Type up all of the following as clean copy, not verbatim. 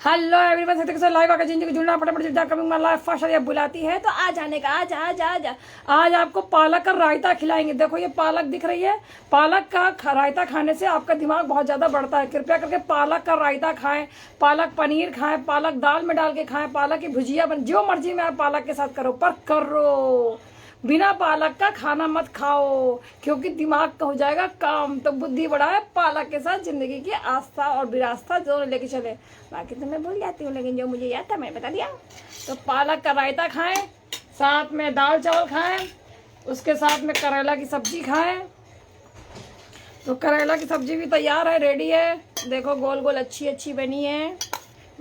Hello everyone, सत्य के साथ लाइव आकर जिंदगी जुड़ना फटाफट जुड़ जा। कमिंग माय लाइफ फास्ट अब बुलाती है तो आ जाने का। आज आज आज आज आपको पालक का रायता खिलाएंगे। देखो ये पालक दिख रही है। पालक का रायता खाने से आपका दिमाग बहुत ज़्यादा बढ़ता है। कृपया करके पालक का रायता खाएं, पालक पनीर खाएं, पालक दाल में डाल के खाएं, पालक की भुजिया बन, जो मर्जी में आप पालक के साथ करो, पर करो बिना पालक का खाना मत खाओ, क्योंकि दिमाग का हो जाएगा काम। तो बुद्धि बढ़ाए, पालक के साथ जिंदगी की आस्था और विरासता दोनों लेके चले। बाकी तो मैं भूल जाती हूँ, लेकिन जो मुझे याद था मैंने बता दिया। तो पालक का रायता खाएं, साथ में दाल चावल खाएं, उसके साथ में करेला की सब्जी खाएं। तो करेला की सब्जी भी तैयार है, रेडी है। देखो गोल गोल अच्छी अच्छी बनी है।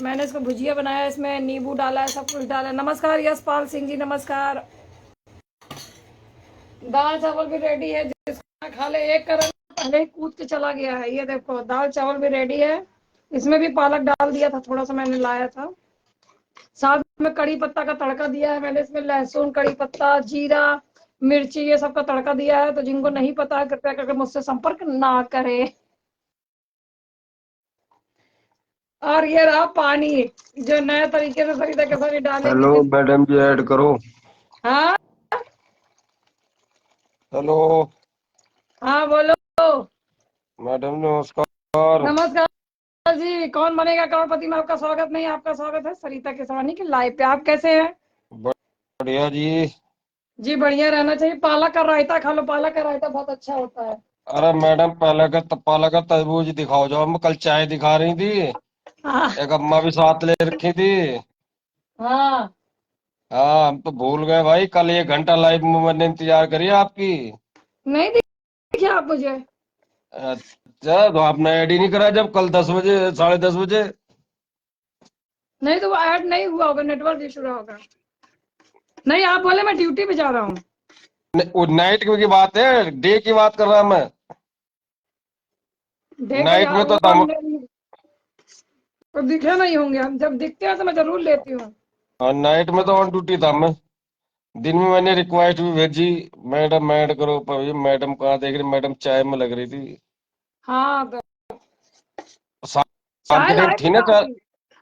मैंने इसको भुजिया बनाया, इसमें नींबू डाला है, सब कुछ डाला है। नमस्कार यशपाल सिंह जी, नमस्कार। दाल चावल भी रेडी है, जिसको खा ले। एक करेला पहले ही कूद के चला गया है। ये देखो दाल चावल भी रेडी है। इसमें भी पालक डाल दिया था, थोड़ा सा मैंने लाया था। साथ में कड़ी पत्ता का तड़का दिया है मैंने। इसमें लहसुन, कड़ी पत्ता, जीरा, मिर्ची, ये सब का तड़का दिया है। तो जिनको नहीं पता है कृपया करके मुझसे संपर्क ना करें। और ये रहा पानी, जो नए तरीके से सरिता के साथ डालेंगे। हेलो मैडम जी, ऐड करो। हाँ हेलो हाँ बोलो। मैडम, नमस्कार। नमस्कार जी। कौन बनेगा करोड़पति में आपका स्वागत नहीं, आपका स्वागत है सरिता केसवानी की लाइव पे। आप कैसे हैं? बढ़िया जी। जी बढ़िया रहना चाहिए। पालक का रायता खा लो, पालक का रायता बहुत अच्छा होता है। अरे मैडम, पाला का तरबूज दिखाओ। जो हम कल चाय दिखा रही थी, हाँ एक अम्मा भी साथ ले रखी थी। हाँ। हाँ, हम तो भूल गए भाई। कल 1 घंटा लाइव में मैंने इंतजार करी आपकी। नहीं दिखे आप मुझे? अच्छा, तो आपने ऐड ही नहीं करा जब कल 10 बजे, 10:30 बजे। नहीं तो वो ऐड नहीं हुआ होगा, नेटवर्क इशू रहा होगा। नहीं आप बोले मैं ड्यूटी पे जा रहा हूँ। वो नाइट की बात है, डे की बात कर रहा मैं। देखा नाइट यार, में तो वो हम। तो दिखे नहीं होंगे। हम जब दिखते हैं तो मैं जरूर लेती हूँ। हाँ, नाइट में तो ऑन ड्यूटी था मैं। दिन में मैंने रिक्वेस्ट भी भेजी, मैडम ऐड करो, पर ये मैडम कहाँ देख रही, मैडम चाय में लग रही थी। हाँ तो शाम चाय की लाए डेट थे थी ना चाय। काफी।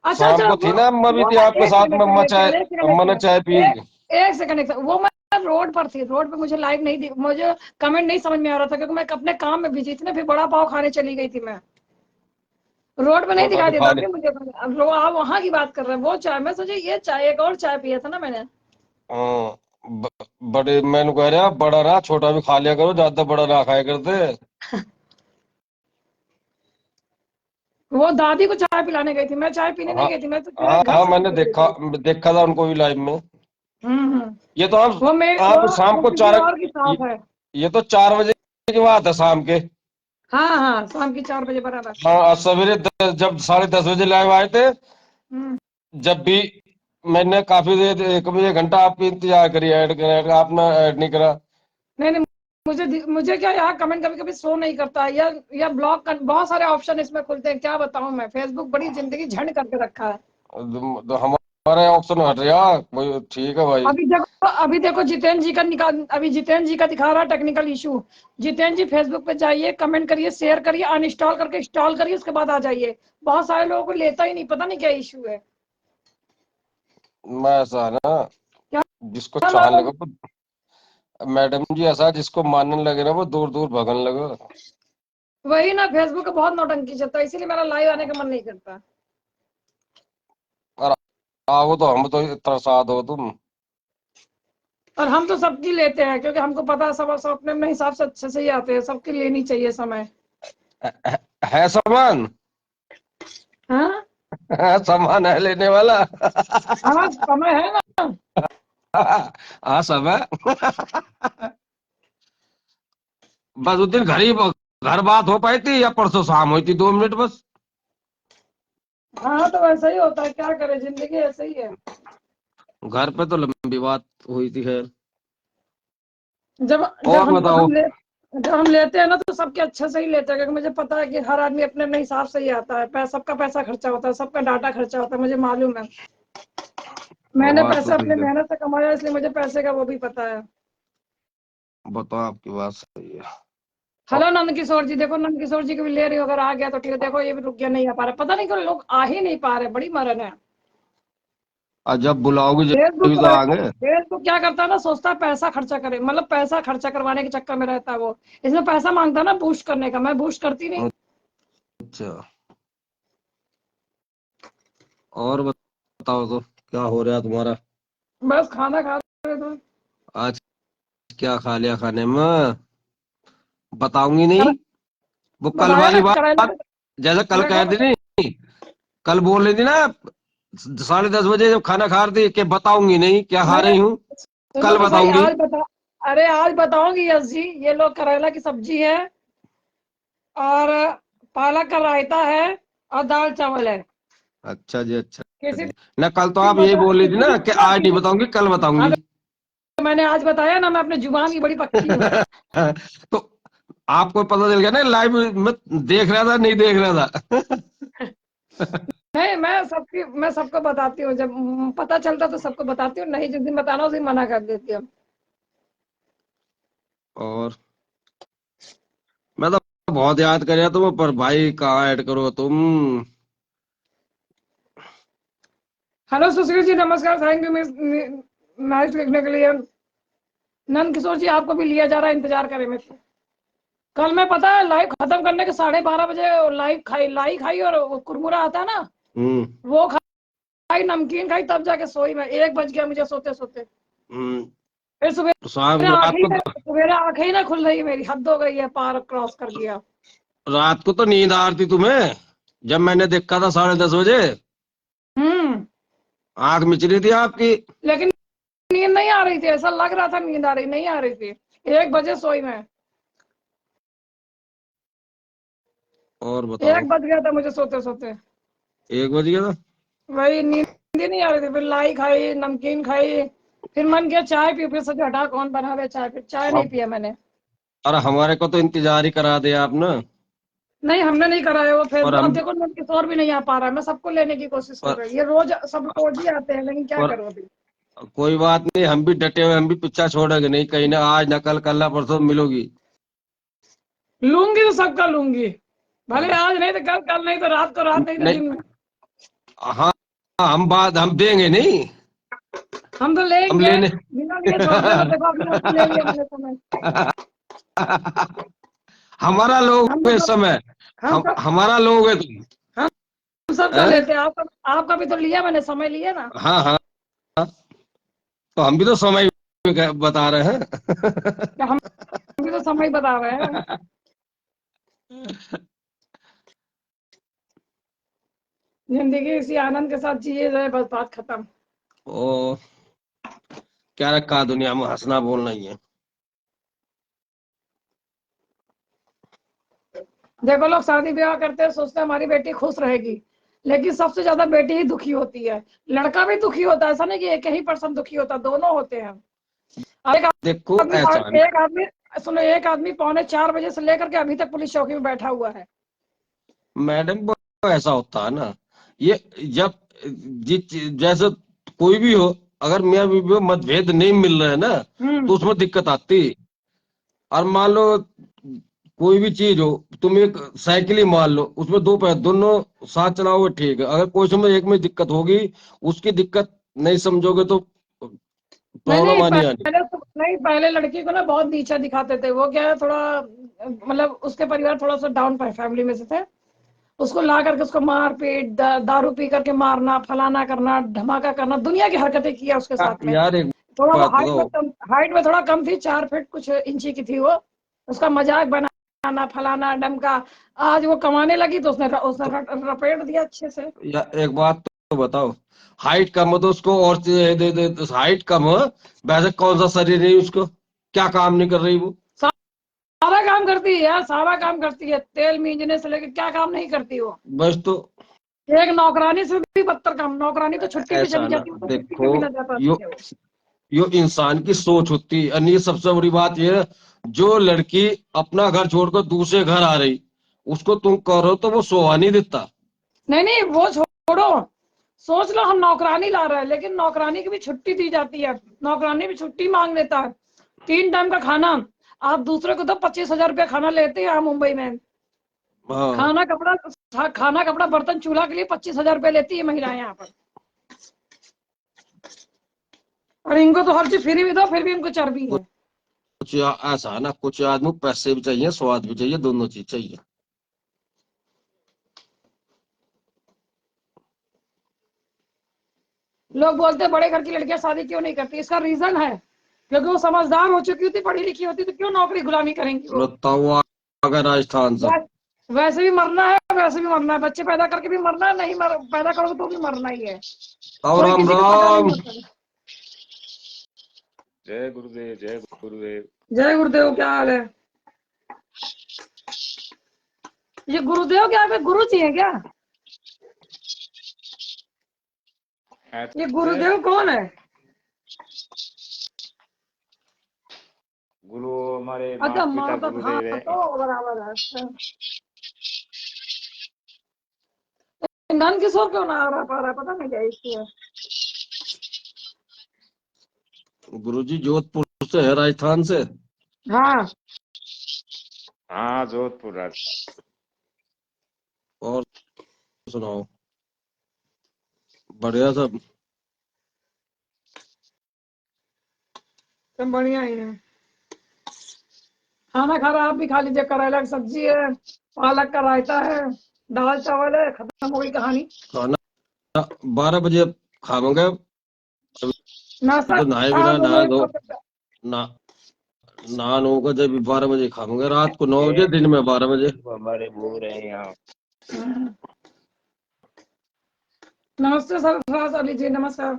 अच्छा शाम अच्छा, को थी ना, अम्मा भी वो थी मैं आपके एक साथ सेकंड में। अम्मा चाय, एक सेकंड एक अम्मा ने चाय पी। सेकंड एक सेकंड एक सेकंड। वो मैं रोड पर थी, रोड पे मुझे लाइव नहीं दिख, मुझे कमेंट नहीं समझ में आ रहा था, क्योंकि मैं अपने काम में बिजी थी ना। फिर बड़ा पाव खाने चली गई थी मैं। रोड पे नहीं बड़ा दिखाई भी देता खा फिर मुझे। अब आप वहां की बात कर रहे हैं, वो चाय। मैं सोची ये चाय, एक और चाय पिया था ना मैंने। हाँ, बड़े मैंने कह रहा बड़ा रहा, छोटा भी खा लिया करो, ज्यादा बड़ा ना खाया करते। वो दादी को चाय पिलाने गई थी, मैं चाय पीने नहीं हाँ गई थी। मैं तो हाँ घर हाँ, से मैंने निकल गई देखा, थी। देखा था उनको भी लाइव में। हम्म। ये तो आप वो मैं आप शाम वो को किसी 4। और की ये, साथ है। ये तो 4 बजे की बात है शाम के। हाँ हाँ, शाम की 4 बजे बराबर। हाँ, आज सवेरे जब 10:30 बजे लाइव आए थे, हम्म। जब भी मैंने काफी देर, 1 घंटा आपकी इंतजार करी, ऐड करा, आपने ऐड नहीं करा। नहीं नहीं, मुझे क्या, यहाँ कमेंट कभी कभी शो नहीं करता है, या ब्लॉक कर, बहुत सारे ऑप्शन इसमें खुलते हैं। क्या बताऊं मैं, फेसबुक बड़ी जिंदगी झंड करके रखा है। तो हमारे ऑप्शन हट गया। भाई ठीक है भाई। अभी देखो जितेंद्र जी का निकाल, अभी जितेंद्र जी का दिखा रहा है टेक्निकल इशू। जितेंद्र जी फेसबुक पे जाइए, कमेंट करिए, शेयर करिए, अनइंस्टॉल करके इंस्टॉल करिए, उसके बाद आ जाइए। बहुत सारे लोगों को लेता ही नहीं, पता नहीं क्या इशू है। मैं ऐसा है ना, क्या जिसको क्या चाहने मालूम। लगे मैडम जी, ऐसा जिसको मानने लगे ना, वो दूर दूर भगन लगे। वही ना, फेसबुक का बहुत नौटंकी चलता है, इसीलिए मेरा लाइव आने का मन नहीं करता। और आओ तो हम तो तरसा दो तुम। और हम तो सबकी लेते हैं, क्योंकि हमको पता है सब सब अपने अपने हिसाब से अच्छे से ही आते हैं। सबकी लेनी चाहिए समय। है सामान। हाँ सामान है लेने वाला। हाँ, समय है ना। हाँ, सब है। बस उस दिन घर बात हो पाई थी, या परसों शाम हुई थी 2 मिनट बस। हाँ तो वैसा ही होता है, क्या करे, जिंदगी ऐसे ही है। घर पे तो लंबी बात हुई थी, खैर। जब जब और हमको बताओ। हम ले जब हम लेते हैं ना, तो सबके अच्छे से ही लेते हैं, क्योंकि मुझे पता है कि हर आदमी अपने अपने हिसाब से ही आता है। सबका पैसा खर्चा होता है, सबका डाटा खर्चा होता है, मुझे मालूम है। मैंने बात तो पैसे सही अपने है। मेहनत से कमाया, इसलिए मुझे पैसे का वो भी पता है। बताओ, आपकी बात सही है। हेलो नंद किशोर जी, देखो नंद किशोर जी को भी ले रही हो, अगर आ गया तो ठीक है। देखो ये भी रुक गया, नहीं आ पा रहा, पता नहीं क्यों लोग आ ही नहीं पा रहे, बड़ी मरन है। और जब बुलाओगे जब फेसबुक तो आगे। फेसबुक क्या करता है ना, सोचता है पैसा खर्चा करे, मतलब पैसा खर्चा करवाने के चक्कर में रहता है वो। इसमें पैसा मांगता है ना बूस्ट करने का, मैं बूस्ट करती नहीं। अच्छा, और बताओ तो क्या हो रहा है तुम्हारा? बस खाना खा रहे थे। आज क्या खा लिया खाने में? बताऊंगी नहीं? वो कल बताया ना वाली करेला। बात, जैसे कल कह दी नहीं, कल बोल रही थी ना 10:30 बजे जब खाना खा रही थी कि बताऊंगी नहीं क्या खा मैंने रही हूँ, सुनो कल तो सही, बताऊंगी। आज बता। अरे आज बताऊंगी यस जी, ये लोग करेला की सब्जी है और पालक का रायता है और दाल चावल है। अच्छा जी, अच्छा किसी जी। ना कल तो दिन आप यही बता, बोल रही थी किसी ना दिन कि ना आज नहीं किसी। बताऊंगी कल हाँ बताऊंगी। तो मैंने आज बताया ना, मैं अपने जुबान की बड़ी पक्की हूँ। तो आपको पता चल गया ना, लाइव में देख रहा था नहीं देख रहा था। नहीं, मैं सबको बताती हूँ, जब पता चलता तो सबको बताती हूँ, नहीं जिस दिन बताना उस दिन मना कर देती हूँ। और मैं तो बहुत याद कर रहा तुम, पर भाई कहाँ ऐड करो तुम। हेलो सुशील जी, नमस्कार, थैंक यू मिस मैच लिखने के लिए। नंद किशोर जी आपको भी लिया जा रहा है, इंतजार करें मैं तो। कल मैं पता है लाइव खत्म करने के 12:30 बजे लाई खाई और वो कुरमुरा आता है ना, हम्म। वो खाई, नमकीन खाई, तब जाके सोई मैं, 1 बज गया मुझे सोते सोते। हम्म। फिर तो शाम सवेरे आंखें ही ना खुल रही, मेरी हद हो गई है, पार क्रॉस कर गया। रात को तो नींद आ रही थी तुम्हें, जब मैंने देखा था 10:30 बजे, हम्म। आंख मिच रही थी आपकी। लेकिन नींद नहीं आ रही थी, ऐसा लग रहा था नींद आ रही, नहीं आ रही थी। 1 बजे सोई मैं। और बताओ। 1 बज गया था मुझे सोते सोते। 1 बज गया था। वही नींद ही नहीं आ रही थी, फिर लाई खाई, नमकीन खाई, फिर मन किया चाय पी, फिर सोचा हटा कौन बनावे चाय, फिर चाय नहीं अब पिया मैंने। अरे हमारे को तो इंतजार ही करा दिया आपने। नहीं हमने नहीं कराया वो पर फेसबुक, अब हम देखो नोट किसी और भी नहीं आ पा रहा है, मैं सबको लेने की कोशिश कर पर, रही हूँ, ये रोज सब रोज ही आते हैं, लेकिन क्या पर करूँ अभी। कोई बात नहीं, हम भी डटे हुए, हम भी पीछा छोड़ेंगे नहीं, कहीं ना आज ना कल, कल ना परसों मिलोगी। लूंगी तो सबका लूंगी, भले हाँ, आज नहीं तो कल, कल नहीं तो रात को, रात नहीं तो नहीं। दिन में। हाँ, हम देंगे नहीं। हम तो हम लेंगे, लेने। बिना लिए छोड़ देना, देखो अभी आपको ले लिया मैंने समय। हमारा लोग हम है तो इस सब समय। हम सब हमारा लोग है तुम। हम सबका हैं? लेते हैं, आपका भी तो लिया मैंने, समय लिया ना। हाँ हाँ। तो हम भी तो समय बता रहे हैं। क्या हम भी तो समय बता रहे हैं। जिंदगी इसी आनंद के साथ जिए जाए, बस बात खत्म। ओ, क्या रखा दुनिया में, हंसना बोलना ही है। देखो लोग शादी ब्याह करते हैं, सोचते हैं हमारी बेटी खुश रहेगी, लेकिन सबसे ज्यादा बेटी ही दुखी होती है। लड़का भी दुखी होता है, ऐसा नहीं कि एक ही पर्सन दुखी होता है, दोनों होते हैं। और देखो आदमी ऐसा नहीं। एक आदमी सुनो, एक आदमी 3:45 बजे से लेकर के अभी तक पुलिस चौकी में बैठा हुआ है। मैडम वो ऐसा होता है ना, ये जब जैसे कोई भी हो, अगर मियाँ बीवी में मतभेद नहीं मिल रहे हैं ना, तो हम्म। उसमें दिक्कत आती। और मान लो कोई भी चीज हो, तुम एक साइकिल ही मान लो, उसमें दो पैर दोनों साथ चलाओगे ठीक है, अगर कोई समय एक में दिक्कत होगी, उसकी दिक्कत नहीं समझोगे तो नहीं नहीं, प्रॉब्लम आनी आनी। पहले लड़की को ना बहुत नीचा दिखाते थे, वो क्या है थोड़ा, मतलब उसके परिवार थोड़ा सा डाउन फैमिली में से थे। उसको ला करके उसको मार पीट, दारू पी करके मारना, फलाना करना, धमाका करना, दुनिया की हरकतें किया उसके साथ में। यार एक थोड़ा वो बात बताओ। हाइट में थोड़ा कम थी, 4 फीट कुछ इंची की थी वो। उसका मजाक बनाना, फलाना डमका। आज वो कमाने लगी तो उसने तो रपेट दिया अच्छे से। यार एक बात तो बताओ, हाइट कम हो तो उसको और चीज़ दे, हाइट कम हो, वैसे कौन सा शरीर नहीं उसको, क्या काम नहीं कर रही वो? सारा काम करती है यार, सारा काम करती है, तेल मींजने से लेकर क्या काम नहीं करती वो। बस तो एक नौकरानी से भी बदतर काम, नौकरानी तो छुट्टी पे ऐसा चली ना, जाती है, वो तो छुट्टी पे देखो भी ना जा यो पाती है वो। यो इंसान की सोच होती है, और ये सबसे बड़ी बात ये है, जो लड़की अपना घर छोड़कर दूसरे घर आ रही, उसको तुम करो तो वो शोभा नहीं देता। नहीं नहीं, वो छोड़ो, सोच लो हम नौकरानी ला रहे हैं, लेकिन नौकरानी की भी छुट्टी दी जाती है, नौकरानी भी छुट्टी मांग लेता है, 3 टाइम का खाना। आप दूसरे को तो 25,000 रुपया खाना लेते हैं यहाँ मुंबई में। हाँ खाना कपड़ा बर्तन चूल्हा के लिए 25,000 रुपया लेती है महिलाएं यहाँ पर। और इनको तो हर चीज फ्री भी दो फिर भी इनको चर्बी है। कुछ ऐसा है ना, कुछ आदमी को पैसे भी चाहिए, स्वाद भी चाहिए, दोनों चीज चाहिए। लोग बोलते हैं बड़े घर की लड़कियां शादी क्यों नहीं करती, इसका रीजन है क्योंकि वो समझदार हो चुकी होती, पढ़ी लिखी होती, तो क्यों नौकरी गुलामी करेंगी वो। बताओ अगर राजस्थान से वैसे भी मरना है, वैसे भी मरना है, बच्चे पैदा करके भी मरना है, नहीं पैदा करोगे तो भी मरना ही है। और कोई राम किसी को पता नहीं राम। होता है। जय गुरुदेव, जय गुरुदेव। जय गुरुदेव, क्या हाल है? ये गुरुदेव क्या है, गुरु जी है क्या? ये गुरुदेव कौन है? गुरु हमारे अच्छा, माता पिता माता, हाँ गुरुदेव है। तो बराबर है। अच्छा, नन किशोर क्यों ना आ रहा पा रहा है, पता नहीं क्या इसकी है। गुरुजी जोधपुर से है, राजस्थान से। हाँ हाँ, जोधपुर राजस्थान। और सुनाओ, बढ़िया सब। सब बढ़िया ही है। खाना खा रहा, आप भी खा लीजिए। करेला की सब्जी है, पालक का रायता है, दाल चावल है, खत्म हो गई कहानी। खाना 12 बजे खाओगे नाश्ता तो नहाए हाँ बिना तो नहा वही दो खा सकते हैं। ना। नहा होगा जब 12 बजे खाओगे, रात को 9 बजे, दिन में 12 बजे। हमारे बूढ़ है यहाँ। नमस्ते सर, थोड़ा लीजिए। नमस्कार।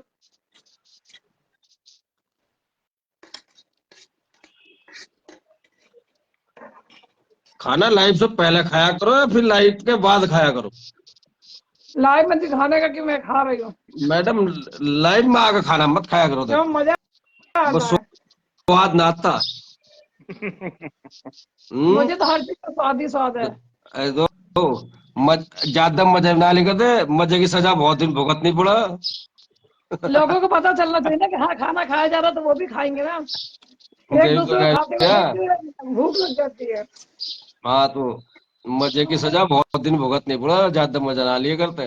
खाना लाइफ से पहले खाया करो या फिर लाइफ के बाद खाया करो? लाइव में दिखाने का कि मैं खा रही हूँ, मैडम, लाइफ में आकर खाना मत खाया करो, क्यों देखो मजा बस आता है। स्वाद ना आता। मुझे तो हर चीज का स्वाद ही स्वाद है। ऐसो ज्यादा मजे ना लेकर मजे की सजा बहुत दिन भुगतनी पड़ा। लोगों को पता चलना चाहिए ना कि हाँ खाना खाया जा रहा है, तो वो भी खाएंगे ना। एक यही तो दूसरे को कह खाते हुए दिया। देखते हुए भूख लग जाती है। हाँ तो मजे की सजा बहुत दिन भुगतनी पड़ा, ज्यादा मजा ना लिए करते।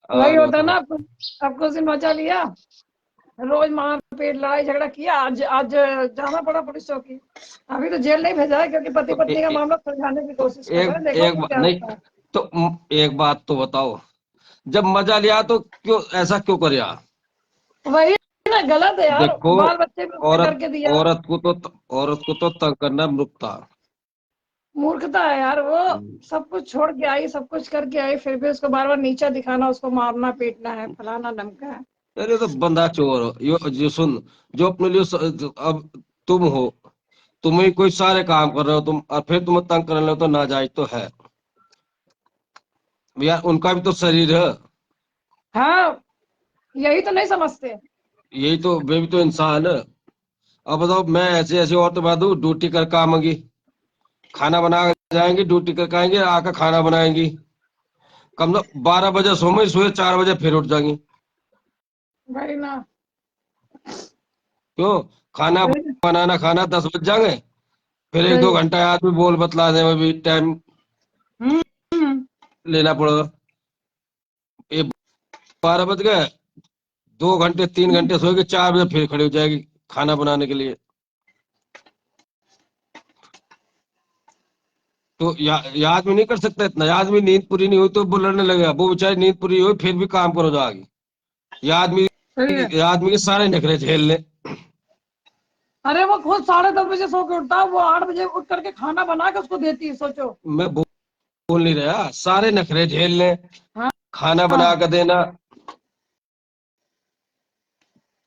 वही और होता है बताओ। ना, अब कुछ दिन मजा लिया, रोज मार पीट लड़ाई झगड़ा किया, आज आज जाना पड़ा पुलिस चौकी। अभी तो जेल नहीं भेजा है क्योंकि पति तो पत्नी का मामला सुलझाने की कोशिश कर रहे हैं, देखो एक तो क्या नहीं होता है। तो एक बात तो बताओ, जब मजा लिया तो क्यों ऐसा क्यों कर? वही ना, गलत है यार, देखो, बाल बच्चे भी उसने औरत करके दिया। औरत को तो औरत को तो तंग करना मूर्खता। मूर्खता है यार वो। सब कुछ छोड़ के आई, सब कुछ करके आई, फिर भी उसको बार बार नीचा दिखाना, उसको मारना पीटना है, फलाना धमका है। अरे तो बंदा चोर हो, जो सुन, जो अपने लिए अब तुम हो, तुम ही कोई सारे काम कर रहे हो तुम, और फिर तुम्हें तंग कर रहे हो तो नाजायज तो है यार, उनका भी तो शरीर है। हाँ, यही तो नहीं समझते। यही तो, वे भी तो इंसान है। अब बताओ, मैं ऐसे ऐसे और तो बता दूं, ड्यूटी कर काम आएंगी, खाना बना के जाएंगी, ड्यूटी करके आएंगे, आकर खाना बनाएंगी, कम से 12 बजे सोए 4 बजे फिर उठ जाएंगी। वही ना। क्यों? खाना सही बनाना, खाना 10 बज जाएंगे, फिर एक दो सही। घंटा आदमी बोल बतलाने में भी टाइम हम्म हम्म। लेना पड़ेगा। ये 12 बज गए, 2 घंटे 3 घंटे सोएगी, 4 बजे फिर खड़ी हो जाएगी खाना बनाने के लिए। तो याद में नहीं कर सकता इतना? याद में नींद पूरी नहीं हुई तो वो लड़ने लगेगा, वो बेचारी नींद पूरी हुई फिर भी काम करो जाएगी। याद में सही है। याद में के सारे नखरे झेल ले। अरे वो खुद 10:30 बजे सो के उठता है, वो 8 बजे उठ करके खाना बना के उसको देती है, सोचो। मैं बोल नहीं रहा, सारे नखरे झेल ले, हाँ खाना बना हाँ। कर देना।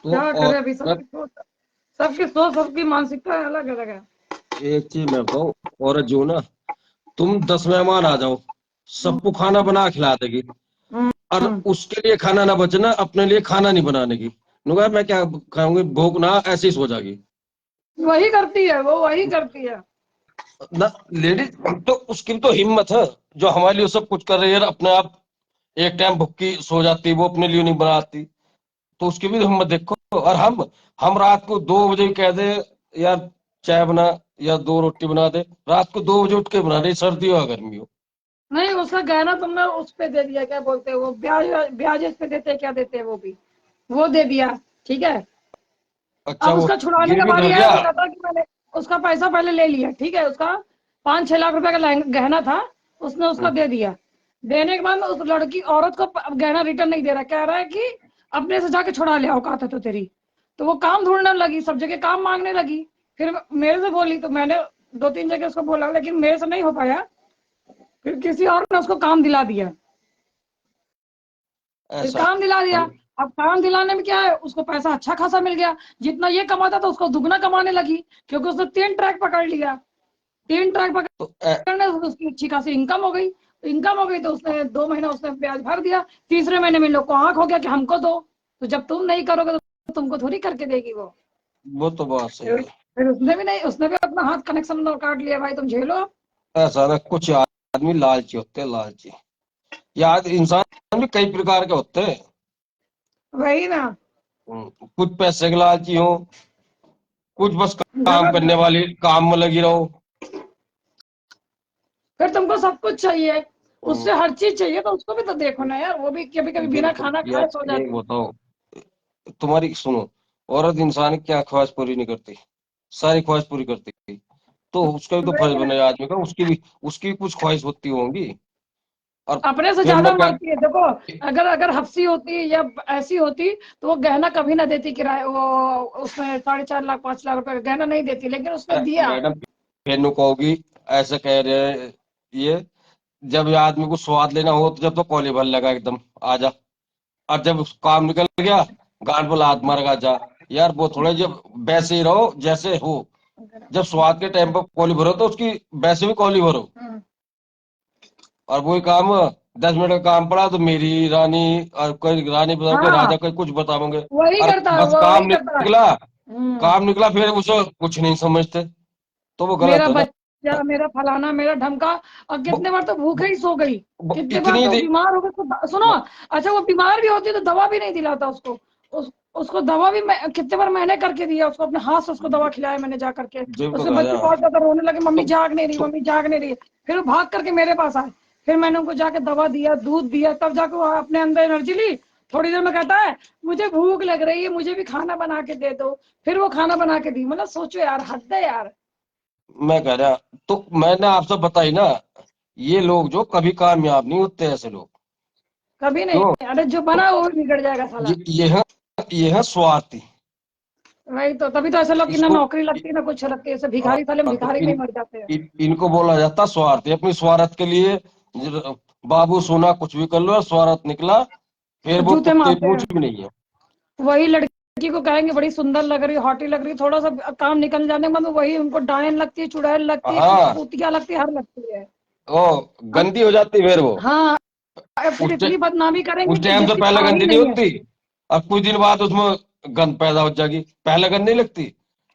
तो क्या करे, अभी औरत, सबकी सोच सबकी मानसिकता अलग अलग है। एक चीज मैं बताऊं, औरत जो ना, तुम 10 मेहमान आ जाओ, सबको खाना बना खिला देगी, हम्म, और हम्म। उसके लिए खाना ना बचना, अपने लिए खाना नहीं बनाने की, नुका मैं क्या खाऊंगी, भूख ना ऐसे ही सो जाएगी वही करती है, वो वही करती है। ना। लेडीज तो उसकी भी तो हिम्मत है, जो हमारे लिए सब कुछ कर रही है, अपने आप एक टाइम भूखी सो जाती, वो अपने लिए नहीं बनाती, तो उसकी भी हिम्मत देखो। और हम रात को 2 बजे भी कह दे यार चाय बना या 2 रोटी बना दे, रात को 2 बजे उठ के बना दे, सर्दी हो या गर्मी हो। नहीं, उसका गहना तुमने उस पे दे दिया, क्या बोलते हैं वो, ब्याज ब्याज इस पे देते हैं, क्या देते हैं वो भी, वो दे दिया। ठीक है, अच्छा, अब वो उसका छुड़ाने का गिरवी बारी धर आया दिया। तो कहता कि मैंने उसका पैसा पहले ले लिया। ठीक है, उसका 5-6 लाख रुपए का गहना था, उसने उसका दे दिया। देने के बाद में उस लड़की औरत को गहना रिटर्न नहीं दे रहा, कह रहा है कि अपने से जाके छुड़ा ले, औकात है तो तेरी। तो वो काम ढूंढने लगी, सब जगह काम मांगने लगी। फिर मेरे से बोली तो मैंने 2-3 जगह उसको बोला, लेकिन मेरे से नहीं हो पाया। फिर किसी और ने उसको काम दिला दिया। फिर ऐसा काम दिला दिया। अब काम दिलाने में क्या है, उसको पैसा अच्छा खासा मिल गया। जितना ये कमाता था उसको दुगना कमाने लगी, क्योंकि उसने 3 ट्रैक पकड़ लिया। 3 ट्रैक तो पकड़ने से उसकी अच्छी खासी इनकम हो गई। इनकम हो गई तो उसने 2 महीना उसने ब्याज भर दिया। तीसरे महीने में इन लोग को आंख हो गया कि हमको दो, तो जब तुम नहीं करोगे तो तुमको थोड़ी करके देगी वो तो बात सही फिर है। फिर उसने भी नहीं, उसने भी अपना हाथ कनेक्शन काट लिया, भाई तुम झेलो। ऐसा ना, कुछ आदमी लालची होते हैं, लालची। यार इंसान भी कई प्रकार के होते हैं। वही ना। कुछ पैसे के लालची हो, कुछ बस काम करने जबरदस्त। वाली, काम में लगी रहो। फिर तुमको सब कुछ चाहिए, हम्म, उससे हर चीज चाहिए, तो उसको भी तो देखो ना यार, वो भी कभी कभी बिना बिल्कुल खाना यार। खाए सो एक जाती है। बताओ, तुम्हारी सुनो, औरत इंसान की क्या ख्वाहिश पूरी नहीं करती, सारी ख्वाहिश पूरी करती। तो उसका भी तो फर्ज वही ना, बना है आदमी का, उसकी भी कुछ ख्वाहिश होती होंगी। और अपने से फिर ज्यादा मैं क्या, मांगती है। देखो, अगर अगर हफ्सी होती या ऐसी होती तो वो गहना कभी ना देती, किराए वो उसमें 4.5 लाख 5 लाख रुपए का गहना नहीं देती, लेकिन उसने दिया। मैडम फिर नु कहोगी ऐसे कह रहे हैं ये, जब ये आदमी को स्वाद लेना हो तो जब तो कॉली भर लगा एकदम आजा, और जब काम निकल गया गांड पर लात मारेगा जा। यार वो थोड़े, जब वैसे ही रहो जैसे हो, जब स्वाद के टाइम पर कॉली भरो तो उसकी वैसे भी कॉली भरो। हम्म, और वही काम 10 मिनट का काम पड़ा तो मेरी रानी, और कोई रानी बताओ, कोई हाँ, राजा, कोई कुछ बताओगे। वही और करता है, बस वो काम वही करता है। निकला, हम्म, काम निकला फिर उसे कुछ नहीं समझते, तो वो गलत मेरा है ना। बच्चा, मेरा फलाना, मेरा ढमका। और वो, कितने बार तो भूखे ही सो गई। कितने बार इतनी तो दे, बीमार हो गई सुनो, अच्छा वो बीमार भी होती तो दवा भी नहीं दिलाता उसको। उसको दवा भी मैं कितने बार मैंने करके दिया उसको, अपने हाथ से उसको दवा खिलाया मैंने जा करके। जब तो उसके राजा। बच्चे बहुत ज्यादा रोने लगे, मम्मी तो, जाग नहीं रही, तो मम्मी जाग नहीं रही। फिर वो भाग करके मेरे पास आए। फिर मैंने उनको जाके दवा दिया, दूध दिया, तब जाके वो अपने अंदर एनर्जी ली। थोड़ी देर में कहता है मुझे भूख लग रही है, मुझे भी खाना बना के दे दो। फिर वो खाना बना के दी। मतलब सोचो यार, हद है यार। मैं कह रहा, तो मैंने आपसे बताई ना, ये लोग जो कभी कामयाब नहीं होते, ऐसे लोग। कभी क्यों? नहीं, अरे जो बना वो भी बिगड़ जाएगा साला। ये है स्वार्थी। वही तो, तभी तो ऐसे लोग की ना इसको नौकरी लगती है ना कुछ लगती है, ऐसे भिखारी साले तो भिखारी में ही मर जाते हैं। इनको बोला जाता स्वार्थी, अपनी स्वार्थ के लिए। बाबू सोना कुछ भी कर लो, स्वार्थ निकला फिर तो वो जूते कुत्ते मारते हैं। पूछ भी नहीं है। वही लड़की को कहेंगे बड़ी सुंदर लग रही, हॉटी लग रही, थोड़ा सा काम निकल जाने के बाद में वही उनको डायन लगती है, चुड़ैल लगती है, हाँ, कुतिया लगती है, हर लगती है। वो अब गंदी हो जाती फिर वो। हाँ, अब फिर उस इतनी बदनामी करेंगे उस कि टाइम से जिसकी पहले तारी गंदी नहीं नहीं है। होती, और कुछ दिन बाद उसमें गंद पैदा हो जाएगी। पहले गंद नहीं लगती,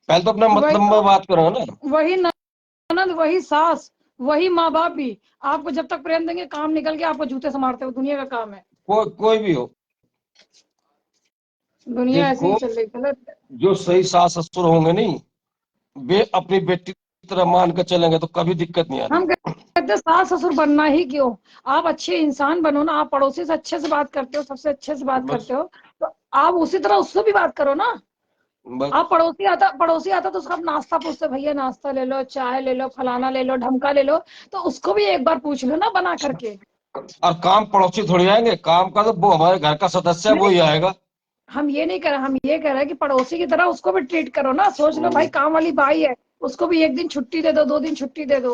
पहले तो अपना वही मतलब में तो, बात करो ना। वही ननद, वही सास, वही माँ बाप भी आपको जब तक प्रेम देंगे, काम निकल के आपको जूते से मारते हो, दुनिया का काम है। कोई भी हो। दुनिया ऐसे ही देखो, चल रही, गलत। जो सही सास ससुर होंगे नहीं, वे अपनी बेटी की तरह मान कर चलेंगे तो कभी दिक्कत नहीं आनी। हम कहते हैं सास ससुर बनना ही क्यों, आप अच्छे इंसान बनो ना। आप पड़ोसी से अच्छे से बात करते हो, सबसे अच्छे से बात बस करते हो, तो आप उसी तरह उससे भी बात करो ना। बस आप पड़ोसी आता तो उसका नाश्ता पूछते, भैया नाश्ता ले लो, चाय ले लो, फलाना ले लो, ढमका ले लो। तो उसको भी एक बार पूछ लो ना बना करके। और काम पड़ोसी थोड़ी आएंगे, काम का तो वो हमारे घर का सदस्य है, वो नहीं, ही आएगा। हम ये नहीं कर रहे, हम ये कह रहे हैं कि पड़ोसी की तरह उसको भी ट्रीट करो ना। सोच लो भाई, हम्म, काम वाली बाई है, उसको भी एक दिन छुट्टी दे दो, 2 दिन छुट्टी दे दो।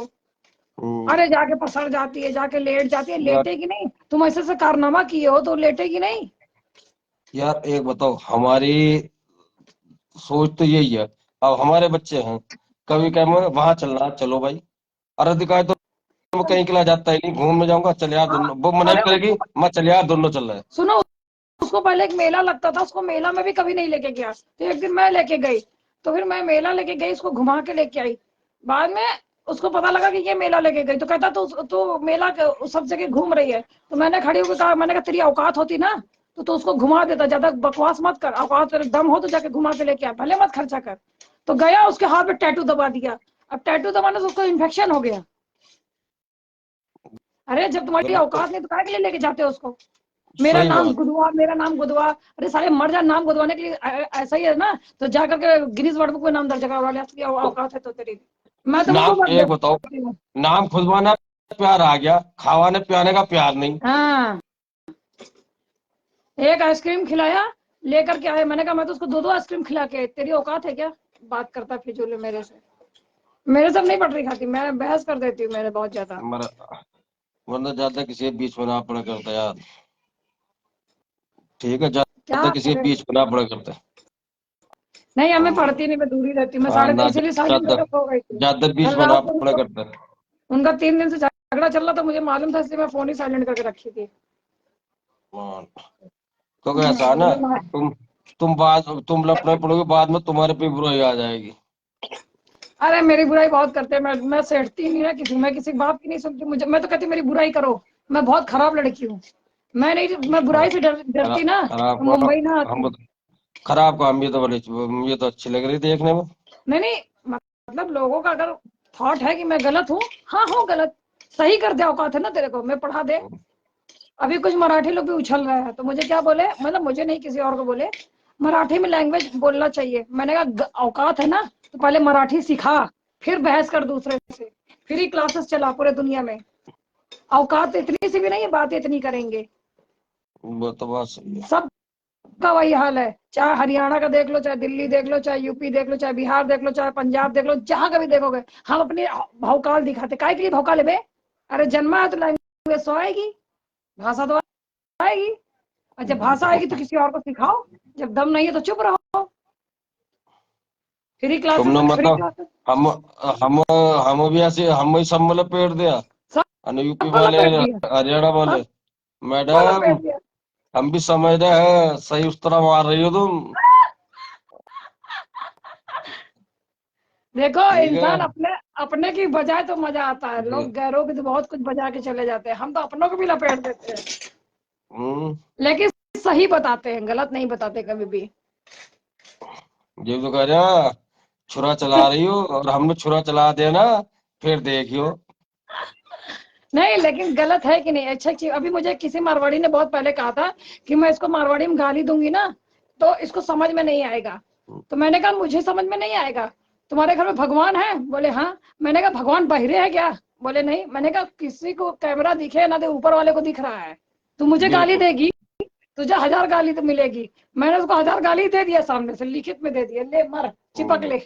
हम्म। अरे जाके पसर जाती है, जाके लेट जाती है, यार लेटेगी नहीं? तुम ऐसे से कारनामा किए हो तो लेटेगी नहीं? यार एक बताओ, हमारी सोच तो यही है। अब हमारे बच्चे हैं, कभी कहेंगे वहां चलना, चलो भाई। अरे दिखाए तो मैं कहीं के लिए जाता ही नहीं, घूमने जाऊंगा, चल यार हाँ, दोनों, वो मना अरे भी करेगी, उसको मैं चल यार दोनों चल रहे हैं। सुनो, उसको पहले एक मेला लगता था, उसको मेला में भी कभी नहीं लेके गया। तो एक दिन मैं लेके गई, तो फिर मैं मेला लेके गई, उसको घुमा के लेके आई। बाद में उसको पता लगा कि ये मेला लेके गई, तो कहता तो मेला सब जगह घूम रही है। तो मैंने खड़ी होकर कहा, मैंने कहा तेरी औकात होती ना तो उसको घुमा देता, ज्यादा बकवास मत कर, औकात तेरे दम हो तो जाके घुमा के लेके आ, भले मत खर्चा कर। तो गया, उसके हाथ में टैटू दबा दिया। अब टैटू दबाने से उसको इन्फेक्शन हो गया। अरे जब तुम्हारी गलत तो औकात नहीं तो काहे के लिए लेके जाते हो उसको? मेरा सही नाम बात। गुदवा, मेरा नाम गुदवा। अरे साले मर जा, नाम गुदवाने के लिए ऐसा ही है ना, तो जा करके गिनीज वर्ल्ड बुक में नाम दर्ज करवा ले, असली औकात है तो तेरी। मैं तो नाम मुंह मत एक बताओ, देती हूँ। नाम खुदवाना प्यार आ गया, खावाने पियाने का प्यार नहीं। हाँ, एक आइसक्रीम खिलाया, लेकर के आए, मैंने कहा मैं तो उसको दो दो आइसक्रीम खिला के, तेरी औकात है क्या? बात करता फिजूल मेरे से। मेरे सब नहीं पटरी खाती, मैं बहस कर देती हूँ मेरे बहुत ज्यादा। मरा वरना ज्यादा किसी के बीच में ना पड़ा करता यार। ठीक है, क्या ज्यादा किसी के करे? बीच में ना पड़ा करता। नहीं, हमें हाँ, पढ़ती नहीं, मैं दूर ही रहती हूँ, मैं हाँ, ना इसीलिए सारी ज्यादा दिन सो गई थी। ज्यादा बीच कल में ना रात पड़ा को करता। उनका 3 दिन से झगड़ा चल रहा था, मुझे मालूम था, इसलिए मैं फोन ही साइलेंट करके रखी थी। हाँ, क्योंकि ऐसा है ना, बोले ना, तुम लपड़े पड़ोगे, बाद में तुम्हारे पे बुराई आ जाएगी। अरे मेरी बुराई बहुत करते हैं, मैं सेठती नहीं ना किसी, मैं किसी बात की नहीं सुनती, मुझे मैं तो कहती मेरी बुराई करो। मैं बहुत खराब लड़की हूँ। मैं बुराई से डरती खराब ना, खराब तो का मुंबई ना आती। हम खराब काम, ये तो बड़ी, ये तो अच्छी लग रही देखने में। नहीं नहीं, मतलब लोगों का अगर थॉट है कि मैं गलत हूँ, हाँ हूँ गलत, सही कर दे, औकात है ना तेरे को, मैं पढ़ा दे। अभी कुछ मराठी लोग भी उछल रहे हैं, तो मुझे क्या बोले, मतलब मुझे नहीं किसी और को बोले, मराठी में लैंग्वेज बोलना चाहिए। मैंने कहा औकात है ना, तो पहले मराठी सिखा, फिर बहस कर दूसरे से, फ्री क्लासेस चला पूरे दुनिया में। औकात इतनी सी भी नहीं है, बात इतनी करेंगे। वो तो बात सही है। सबका वही हाल है, चाहे हरियाणा का देख लो, चाहे दिल्ली देख लो, चाहे यूपी देख लो, चाहे बिहार देख लो, चाहे पंजाब देख लो, जहां कभी देखोगे हम अपने भौकाल दिखाते, काय के लिए भौकाल है बे? अरे जन्मा है तो लैंग्वेज तो आएगी, भाषा तो आएगी, और जब भाषा आएगी तो किसी और को सिखाओ, जब दम नहीं है तो चुप रहो। फ्री क्लासेस तुमने तो फ्री मतलब क्लासेस, हम हम हम भी ऐसे, हम ही सब मतलब पेड़ दिया, और यूपी सबको वाले, लपेट दिया, हरियाणा वाले। सबको मैडम, लपेट दिया। हम भी समझ रहे हैं, सही उस तरह मार रही हो तुम। देखो, ठीक है। इंसान अपने अपने की बजाय तो मजा आता है, जी। लोग गैरों की तो बहुत कुछ बजा के चले जाते हैं, हम तो अपनों को भी लपेट देते हैं, हम्म। लेकिन सही बताते हैं, गलत नहीं बताते कभी भी। ये तो कह रहा, छुरा चला रही हो और हमने छुरा चला दिया ना, फिर देखियो। नहीं, लेकिन गलत है कि नहीं? अच्छा चीज, अभी मुझे किसी मारवाड़ी ने बहुत पहले कहा था कि मैं इसको मारवाड़ी में गाली दूंगी ना, तो इसको समझ में नहीं आएगा। तो मैंने कहा मुझे समझ में नहीं आएगा, तुम्हारे घर में भगवान है? बोले हाँ। मैंने कहा भगवान बहिरे है क्या? बोले नहीं। मैंने कहा किसी को कैमरा दिखे ना, तो ऊपर वाले को दिख रहा है, तू मुझे गाली बिल्कुल। देगी, तुझे 1000 गाली तो मिलेगी। मैंने उसको 1000 गाली दे दिया, सामने से लिखित में दे दिया, ले मर, चिपक हम्म। ले।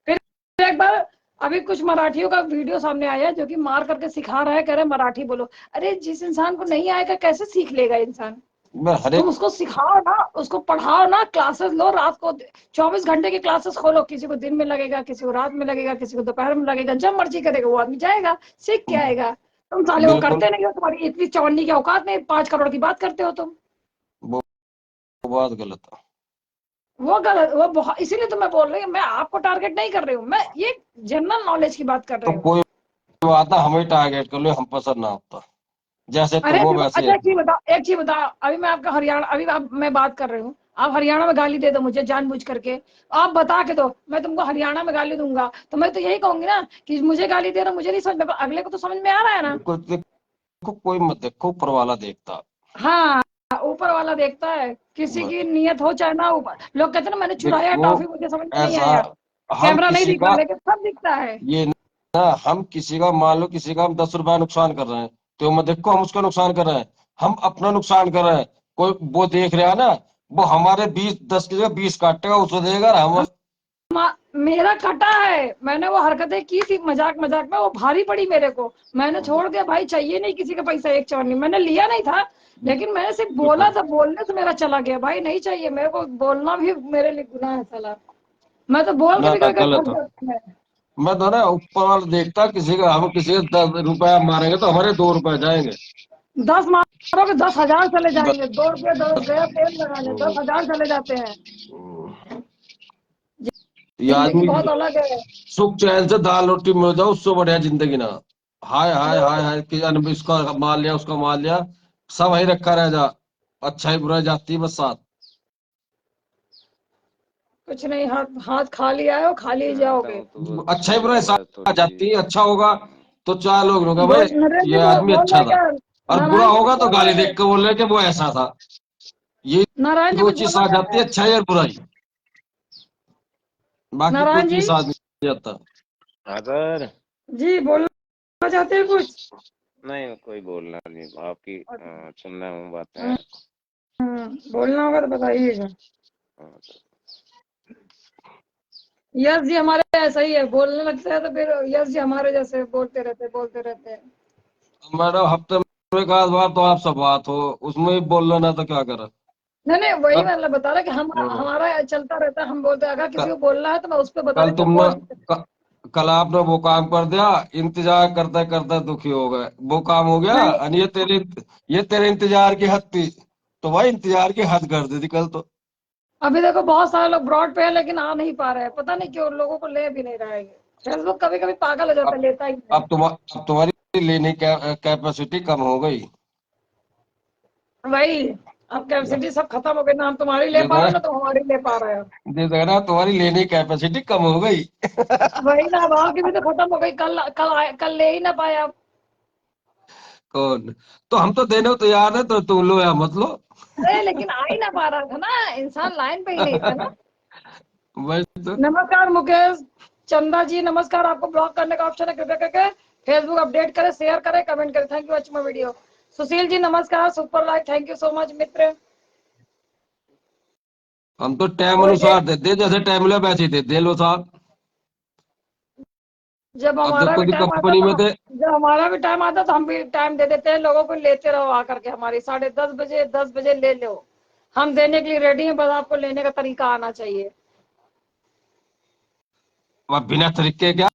फिर एक बार अभी कुछ मराठियों का वीडियो सामने आया, जो कि मार करके सिखा रहा है, कह रहे मराठी बोलो। अरे जिस इंसान को नहीं आएगा कैसे सीख लेगा इंसान? मैं हर तुम एक उसको सिखाओ ना, उसको पढ़ाओ ना, क्लासेस लो, रात को 24 घंटे की क्लासेस खोलो, किसी को दिन में लगेगा, किसी को रात में लगेगा, किसी को दोपहर में लगेगा, जब मर्जी करेगा वो आदमी जाएगा, सीख के आएगा। तुम साले वो बिल्कुल, करते नहीं हो, तुम्हारी इतनी चौनी की औकात नहीं, 5 करोड़ की बात करते हो तुम। वो वो बात गलत है। वो गलत, वो बहुत, इसीलिए तो मैं बोल रही हूँ, मैं आपको टारगेट नहीं कर रही हूँ, मैं ये जनरल नॉलेज की बात कर तो रही हूँ। कोई बात ना, हमें टारगेट कर लो, हम पसंद ना आता, जैसे अरे तुम हो वैसे अच्छा, है। एक चीज बताओ, अभी मैं आपका हरियाणा, अभी मैं बात कर रही हूँ, आप हरियाणा में गाली दे दो मुझे जानबूझ करके, आप बता के दो, मैं तुमको हरियाणा में गाली दूंगा, तो मैं तो यही कहूंगी ना कि मुझे गाली दे रहा, मुझे नहीं समझ में, अगले को तो समझ में आ रहा है ना। देखो, कोई मत देखो, ऊपर वाला देखता। हाँ, ऊपर वाला देखता है, किसी बस। की नियत हो चाहे ना, ऊपर लोग कहते हैं ना मैंने चुराया देखो, टॉफी, मुझे समझ में नहीं ऐसा, आया, हम कैमरा नहीं किसी दिख रहा का, लेकिन सब दिखता है। ये ना, हम किसी का, मान लो किसी का हम 10 रुपया नुकसान कर रहे हैं, तो मत देखो हम उसका नुकसान कर रहे हैं, हम अपना नुकसान कर रहे हैं। कोई वो देख रहा है ना, वो हमारे 10 की जगह 20 काटेगा, उसको देगा, और हम। मेरा कटा है, मैंने वो हरकतें की थी मजाक मजाक में, वो भारी पड़ी मेरे को, मैंने छोड़ दिया भाई, चाहिए नहीं किसी का पैसा, एक चवन्नी मैंने लिया नहीं था, लेकिन मैंने सिर्फ बोला बिल्कुल। था, बोलने से मेरा चला गया भाई, नहीं चाहिए मेरे को, बोलना भी मेरे लिए गुनाह है साला, मैं तो बोल के ना, भी कभी कभी गलत फंस है। जाती है। मैं तो ना, ऊपर वाला देखता, किसी का, हम किसी का 10 रुपया मारेंगे तो हमारे 2 रुपए जाएंगे। 10 मारोगे 10,000 चले बस। जाएंगे, 2 रुपये गया तेल लगाने, 10,000 चले जाते हैं। ये जिंदगी आदमी बहुत अलग है। सुख चैन से दाल रोटी मिल जाओ, उससे बढ़िया जिंदगी ना। हाय हाय वो हाय हाय कि इसका मार लिया, उसका मार लिया, सब वही रखा रह जा। अच्छाई बुराई जाती है बस साथ। कुछ नहीं, हाथ हाथ खाली आए हो खाली ही मैं आता जाओगे। हूँ तो वो अच्छाई बुराई मेरा साथ थोड़ी जाती है, अच्छा होगा तो चार लोग होगा भाई बोल नरेंद्र जी, ये आदमी बोल अच्छा रहे था, क्या? और बुरा नारायण जी होगा कुछ तो बोल गाली रहे हैं? देख के बोल रहे कि वो ऐसा था। ये नारायण जी दो कुछ चीज बोलना साथ चाहते जाती है, हैं? अच्छाई और बुराई, बाकी कोई नारायण जी, चीज साथ नहीं जाता। हाँ सर। जी बोलना चाहते हैं कुछ? नहीं कोई बोलना नहीं, आपकी सुनना हूँ बातें। बोलना होगा तो बताइएगा। हाँ, सर। यश जी हमारे ऐसा ही है, बोलने लगते हैं तो फिर यश जी हमारे जैसे बोलते रहते हैं। मैडम हफ्ते में एक आध बार तो आपसे बात हो, उसमें भी बोल लेना तो क्या करें। नहीं नहीं, वही कल मतलब बता रहा कि हम हम्म, हमारा चलता रहता है, हम बोलते हैं अगर किसी क- को बोलना है तो मैं उस पर बता कल रही तो तुमने कोई। क, कल आपने वो काम कर दिया, इंतजार करते करते दुखी हो गए, वो काम हो गया, नहीं, और ये तेरे इंतजार की हद थी, तो भाई इंतजार की हद कर दी थी कल तो। अभी देखो बहुत सारे लोग ब्रॉड पे है लेकिन आ नहीं पा रहे हैं, पता नहीं क्यों लोगों को ले भी नहीं रहा है। फेसबुक कभी कभी पागल हो जाता है, अब लेता ही नहीं। अब तुम्हारी लेने कैपेसिटी कम हो गई। वही, अब कैपेसिटी सब खत्म हो गई ना, हम तुम्हारी ले पा देखो रहे ना, हो ना तुम हमारी ले पा रहे हो। देखो ना, तुम्हारी लेने की कैपेसिटी कम हो गई। वही ना, भाव की भी तो खत्म हो गई, कल ले ही ना पाए आप। कौन? तो हम तो देने को तैयार है, तो तुम लो या मत लो। अरे लेकिन आ ही ना पा रहा था ना, इंसान लाइन पे ही नहीं था ना। वही तो। नमस्कार मुकेश चंदा जी, नमस्कार। आपको ब्लॉक करने का ऑप्शन है, कृपया करके फेसबुक अपडेट करें, शेयर करें, कमेंट करें। Thank you watch my video. Sushil ji नमस्कार, super like, thank you so much मित्र। हम तो टाइम कोई अनुसार देते हैं, जैसे टाइम लिया वैसे ही देते हैं लो साहब। जब अब हमारा देखो भी जी टाइम आता कंपनी तो में थे। जब हमारा भी टाइम आता तो हम भी टाइम दे देते हैं लोगों को, लेते रहो आकर के हमारी 10:30 बजे 10 बजे ले लो। हम देने के लिए रेडी हैं, बस आपको लेने का तरीका आना चाहिए। अब बिना तरीके क्या,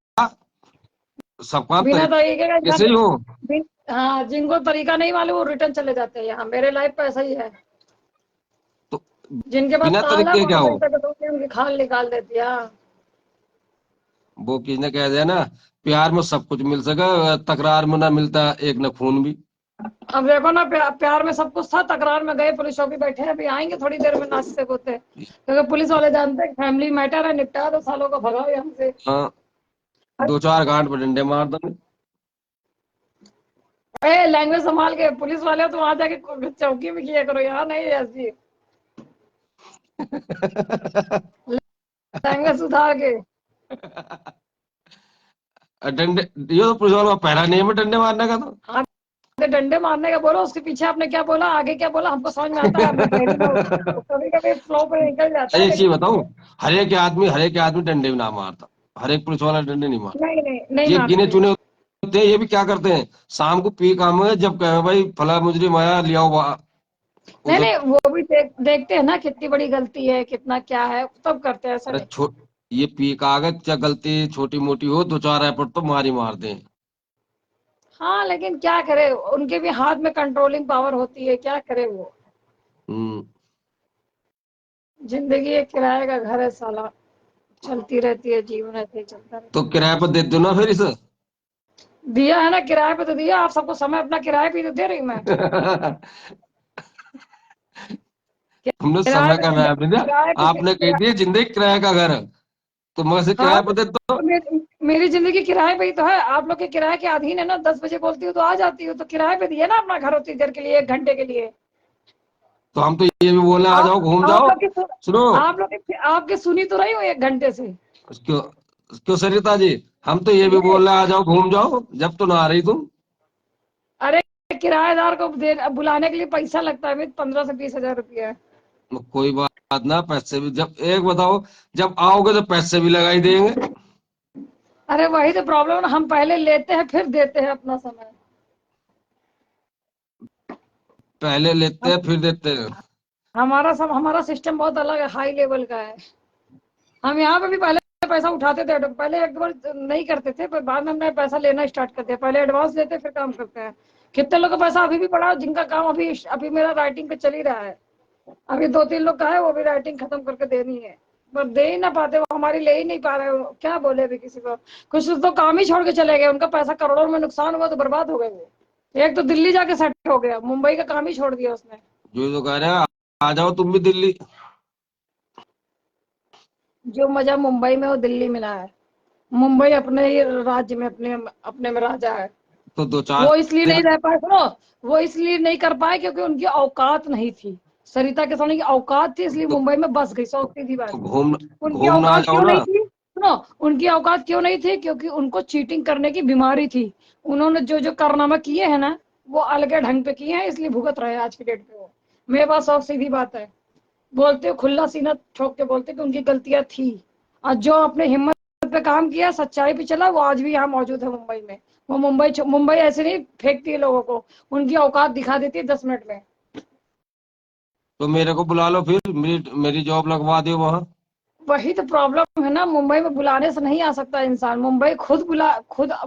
सबका बिना तरीके का तरीके से इंसान, ही हो। हाँ जिनको तरीका नहीं मालूम वो रिटर्न चले जाते हैं। यहाँ मेरे लाइफ पे ऐसा ही है, तो जिनके पास बिना ताला तरीके क्या वहां हो। तक तक होती है, उनकी खाल निकाल देती है। हाँ। वो किसने कह दिया ना, प्यार में सब कुछ मिल सका, तकरार में ना मिलता एक न खून भी। अब देखो ना, प्यार में सब कुछ था, तकरार में गए, पुलिस चौकी बैठे हैं, अभी आएंगे थोड़ी देर में नाश्ते होते, क्योंकि पुलिस वाले जानते हैं फैमिली मैटर है, निपटा दो सालों का, भगाओ यहाँ से। हाँ, दो चार गांठ पर डंडे मार दो। ए लैंग्वेज संभाल के, पुलिस वाले हो तो वहां जाके चौकी में किया करो, यहाँ नहीं ऐसी। लैंग्वेज सुधार के। डंडे, ये तो पुलिस वालों का पहला नियम है डंडे मारने का तो। हाँ, तो डंडे मारने का बोलो, उसके पीछे आपने क्या बोला, आगे क्या बोला, हमको समझ में आता है, हमने पहली बार, कभी कभी फ्लो पे निकल जाता है एक चीज लेकिन बताऊं, हर एक आदमी डंडे भी ना मारता, हर एक पुलिस वाला डंडे नहीं मारता। नहीं नहीं नहीं ये गिने मारते। चुने होते हैं, ये भी क्या करते हैं, शाम को पी काम है जब कहे भाई फला मुजरिम आया लिया नहीं उसे। नहीं, वो भी देखते हैं ना कितनी बड़ी गलती है, कितना क्या है, तब करते हैं, ऐसा अरे नहीं। ये पी कागज क्या गलती छोटी मोटी हो, दो चार एपट तो मारी मार दें। हाँ लेकिन क्या करे, उनके भी हाथ में कंट्रोलिंग पावर होती है, क्या करे वो। हम्म। जिंदगी एक किराए का घर है साला, चलती रहती है, जीवन ऐसे ही चलता रहता तो किराए पर दे दो ना फिर इसे। है। दिया है ना किराए पे तो दिया, आप सबको समय अपना किराए पे तो दे रही मैं। तुमने किराए समय पे का तो नाम नहीं दिया, किराए पे आपने कही थी जिंदगी किराए का घर है, तो मैं से हाँ किराए पर दे दो। तो मेरी जिंदगी किराए पे ही तो है, आप लोग के किराए के अधीन है ना, 10 बजे बोलती हूँ तो आ जाती हूँ, तो किराए पे दिया ना अपना घर उतनी देर के लिए, 1 घंटे के लिए। तो हम तो ये भी बोले आ आप जाओ घूम आप जाओ। लोग की सुनो, आप लोग की आपके सुनी तो रही हूँ 1 घंटे से। क्यों, क्यों सरिता जी, हम तो ये भी ये बोल रहे आ जाओ घूम जाओ, जब तो ना आ रही तुम। अरे किराएदार को बुलाने के लिए पैसा लगता है, 15 से 20 हजार रुपया। तो कोई बात ना, पैसे भी जब एक बताओ, जब आओगे तो पैसे भी लगाई देंगे। अरे वही तो प्रॉब्लम है ना, हम पहले लेते हैं फिर देते हैं अपना समय। पहले लेते हम हैं फिर देते हैं। हमारा सिस्टम बहुत अलग है, हाई लेवल का है। हम यहाँ पे भी पहले पैसा उठाते थे, पहले एक बार नहीं करते थे, पर बाद में हमने पैसा लेना स्टार्ट करते हैं, पहले एडवांस लेते फिर काम करते हैं। कितने लोगों का पैसा अभी भी पड़ा है, जिनका काम अभी अभी मेरा राइटिंग पे चल ही रहा है। अभी 2-3 लोग का है, वो भी राइटिंग खत्म करके देनी है, पर दे ही ना पाते, वो हमारी ले ही नहीं पा रहे हो, क्या बोले अभी किसी को। कुछ तो काम ही छोड़ के चले गए, उनका पैसा करोड़ों में नुकसान हुआ तो बर्बाद हो गए वो। एक तो दिल्ली जाके सेट हो गया, मुंबई का काम ही छोड़ दिया उसने। जो तो कह रहे हैं, आ जाओ तुम भी दिल्ली। जो मजा मुंबई में वो दिल्ली में ना है। मुंबई अपने ही राज्य में अपने अपने में राजा है। तो दो चार वो इसलिए नहीं दिन रह पाए, सुनो, वो इसलिए नहीं कर पाए क्योंकि उनकी औकात नहीं थी। सरिता के सोने की औकात थी, इसलिए तो, मुंबई में बस गई, सौ सीधी बात। तो घूम उनकी घूमना आ औकात जाओ क्यों ना। नहीं थी, सुनो, उनकी औकात क्यों नहीं थी, क्योंकि उनको चीटिंग करने की बीमारी थी। उन्होंने जो जो कारनामा किए हैं ना, वो अलग ढंग पे किए हैं, इसलिए भुगत रहे हैं आज की डेट पे वो। मेरे पास सौ सीधी बात है। बोलते हो खुला सीना ठोक के बोलते कि उनकी गलतियां थी। और जो अपने हिम्मत पे काम किया, सच्चाई पे चला, वो आज भी यहाँ मौजूद है मुंबई में। वो मुंबई ऐसे नहीं फेंकती है लोगों को, उनकी औकात दिखा देती है 10 मिनट में। तो मेरे को बुला लो फिर, मेरी मेरी जॉब लगवा दो वहां। वही तो प्रॉब्लम है ना, मुंबई में बुलाने से नहीं आ सकता इंसान। मुंबई खुद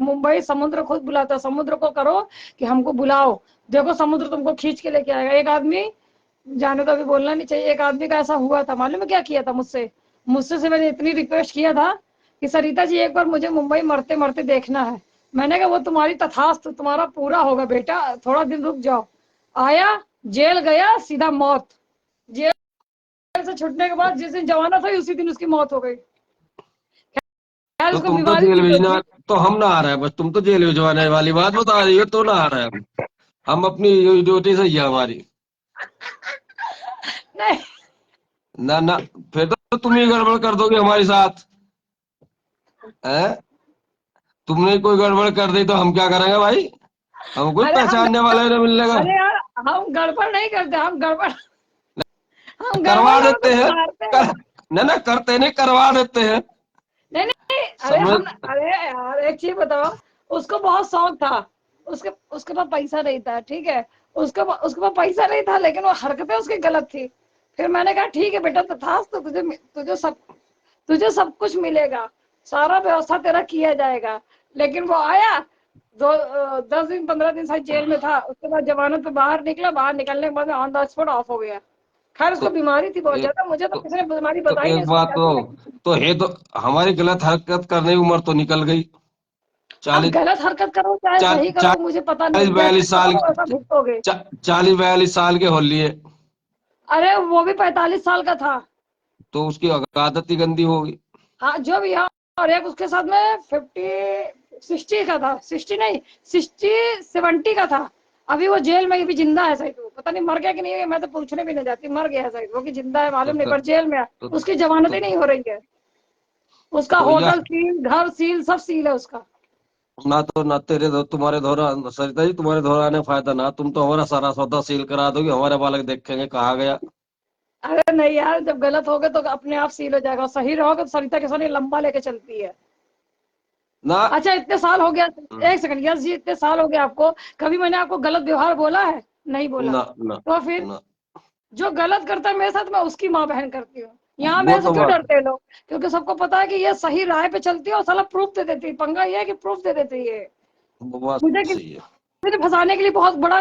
मुंबई समुद्र खुद बुलाता है। समुद्र को करो कि हमको बुलाओ, देखो समुद्र तुमको खींच के लेके आएगा। एक आदमी, जाने तो अभी बोलना नहीं चाहिए, एक आदमी का ऐसा हुआ था, मालूम है क्या किया था मुझसे? मुझसे से मैंने इतनी रिक्वेस्ट किया था कि सरिता जी एक बार मुझे मुंबई मरते मरते देखना है। मैंने कहा वो तुम्हारी तथास्तु, तुम्हारा पूरा होगा बेटा, थोड़ा दिन रुक जाओ। आया, जेल गया, सीधा मौत। जेल से छुटने के बाद जिस दिन जमानत हुई उसी दिन उसकी मौत हो गई। खैर तो उसको तुम तो बीमारी जेल थी कोई भेजना, सी। तो हम ना आ रहे हैं, बस तुम तो जेल भिजवाने वाली बात बता रही हो, तो ना आ रहे हैं हम अपनी ड्यूटी सही है हमारी। नहीं, ना ना, फिर तो तुम ही गड़बड़ कर दोगे हमारे साथ, हैं? तुमने कोई गड़बड़ कर दी तो हम क्या करेंगे भाई? हम कोई अरे हम पहचानने वाला ही नहीं मिलने का। अरे यार, हम गड़बड़ नहीं करते, हम गड़बड़ करवा करो तो देते हैं। सुधारते हैं। कर, ना ना, करते नहीं, करवा देते हैं। नहीं नहीं, समझ। अरे यार एक चीज बताओ, उसको बहुत शौक था। उसके उसके पास पैसा नहीं था, ठीक है, उसके पास पैसा नहीं था, लेकिन वो हरकतें उसकी गलत थी। फिर मैंने कहा ठीक है बेटा, तथास्तु, तुझे तुझे सब कुछ मिलेगा, सारा व्यवस्था तेरा किया जाएगा। लेकिन वो आया, 10 दिन 15 दिन शायद जेल में था, उसके बाद जमानत पे बाहर निकला, बाहर निकलने के बाद ऑन द स्पॉट ऑफ हो गया। खैर उसको तो बीमारी थी बहुत एक ज्यादा, मुझे तो तो, किसी ने बीमारी तो बताई नहीं एक उसको बात कैसे लगी। तो है तो, हमारी गलत हरकत करने की उम्र तो निकल गई। अब 40, गलत हरकत करो चाहे सही करो, मुझे पता नहीं, 40 42 जैसे साल, करो वैसा भुगतोगे। 40 42 साल के हो लिए, अरे वो भी 45 साल का था। तो उसकी आदत ही गंदी होगी। हाँ जो भी, हाँ। और एक उसके साथ में 60 का था, 60 नहीं, 70 का था। अभी वो जेल में भी जिंदा है शायद, वो पता नहीं मर गया कि नहीं है, मैं तो पूछने भी नहीं जाती, मर गया है शायद वो कि जिंदा है तो मालूम नहीं, तो पर जेल में है। तो, उसकी जमानत तो, ही नहीं हो रही है। उसका तो या होटल सील, घर सील, सब सील है उसका। ना, तो ना तुम्हारे दौरान, सरिता जी तुम्हारे दौरान फायदा ना, तुम तो हमारा सारा सौदा सील करा दोगे, हमारे बालक देखेंगे कहाँ गया। अरे नहीं यार, जब गलत हो गए तो अपने आप सील हो जाएगा, और सही रहोगे तो सरिता के सोनी लंबा लेके चलती है। ना अच्छा इतने साल हो गया, एक सेकंड, यस जी, इतने साल हो गया आपको, कभी मैंने आपको गलत व्यवहार बोला है? नहीं बोला। ना ना तो फिर ना, जो गलत करता है मेरे साथ, मैं उसकी माँ बहन करती हूँ। यहाँ वो मेरे से तो क्यों बात, डरते हैं लोग? क्योंकि सबको पता है कि ये सही राह पे चलती है और साला प्रूफ दे देती है। पंगा ये है कि प्रूफ दे देती है। वो बात मुझे सही है। किसी ने फंसाने के लिए बहुत बड़ा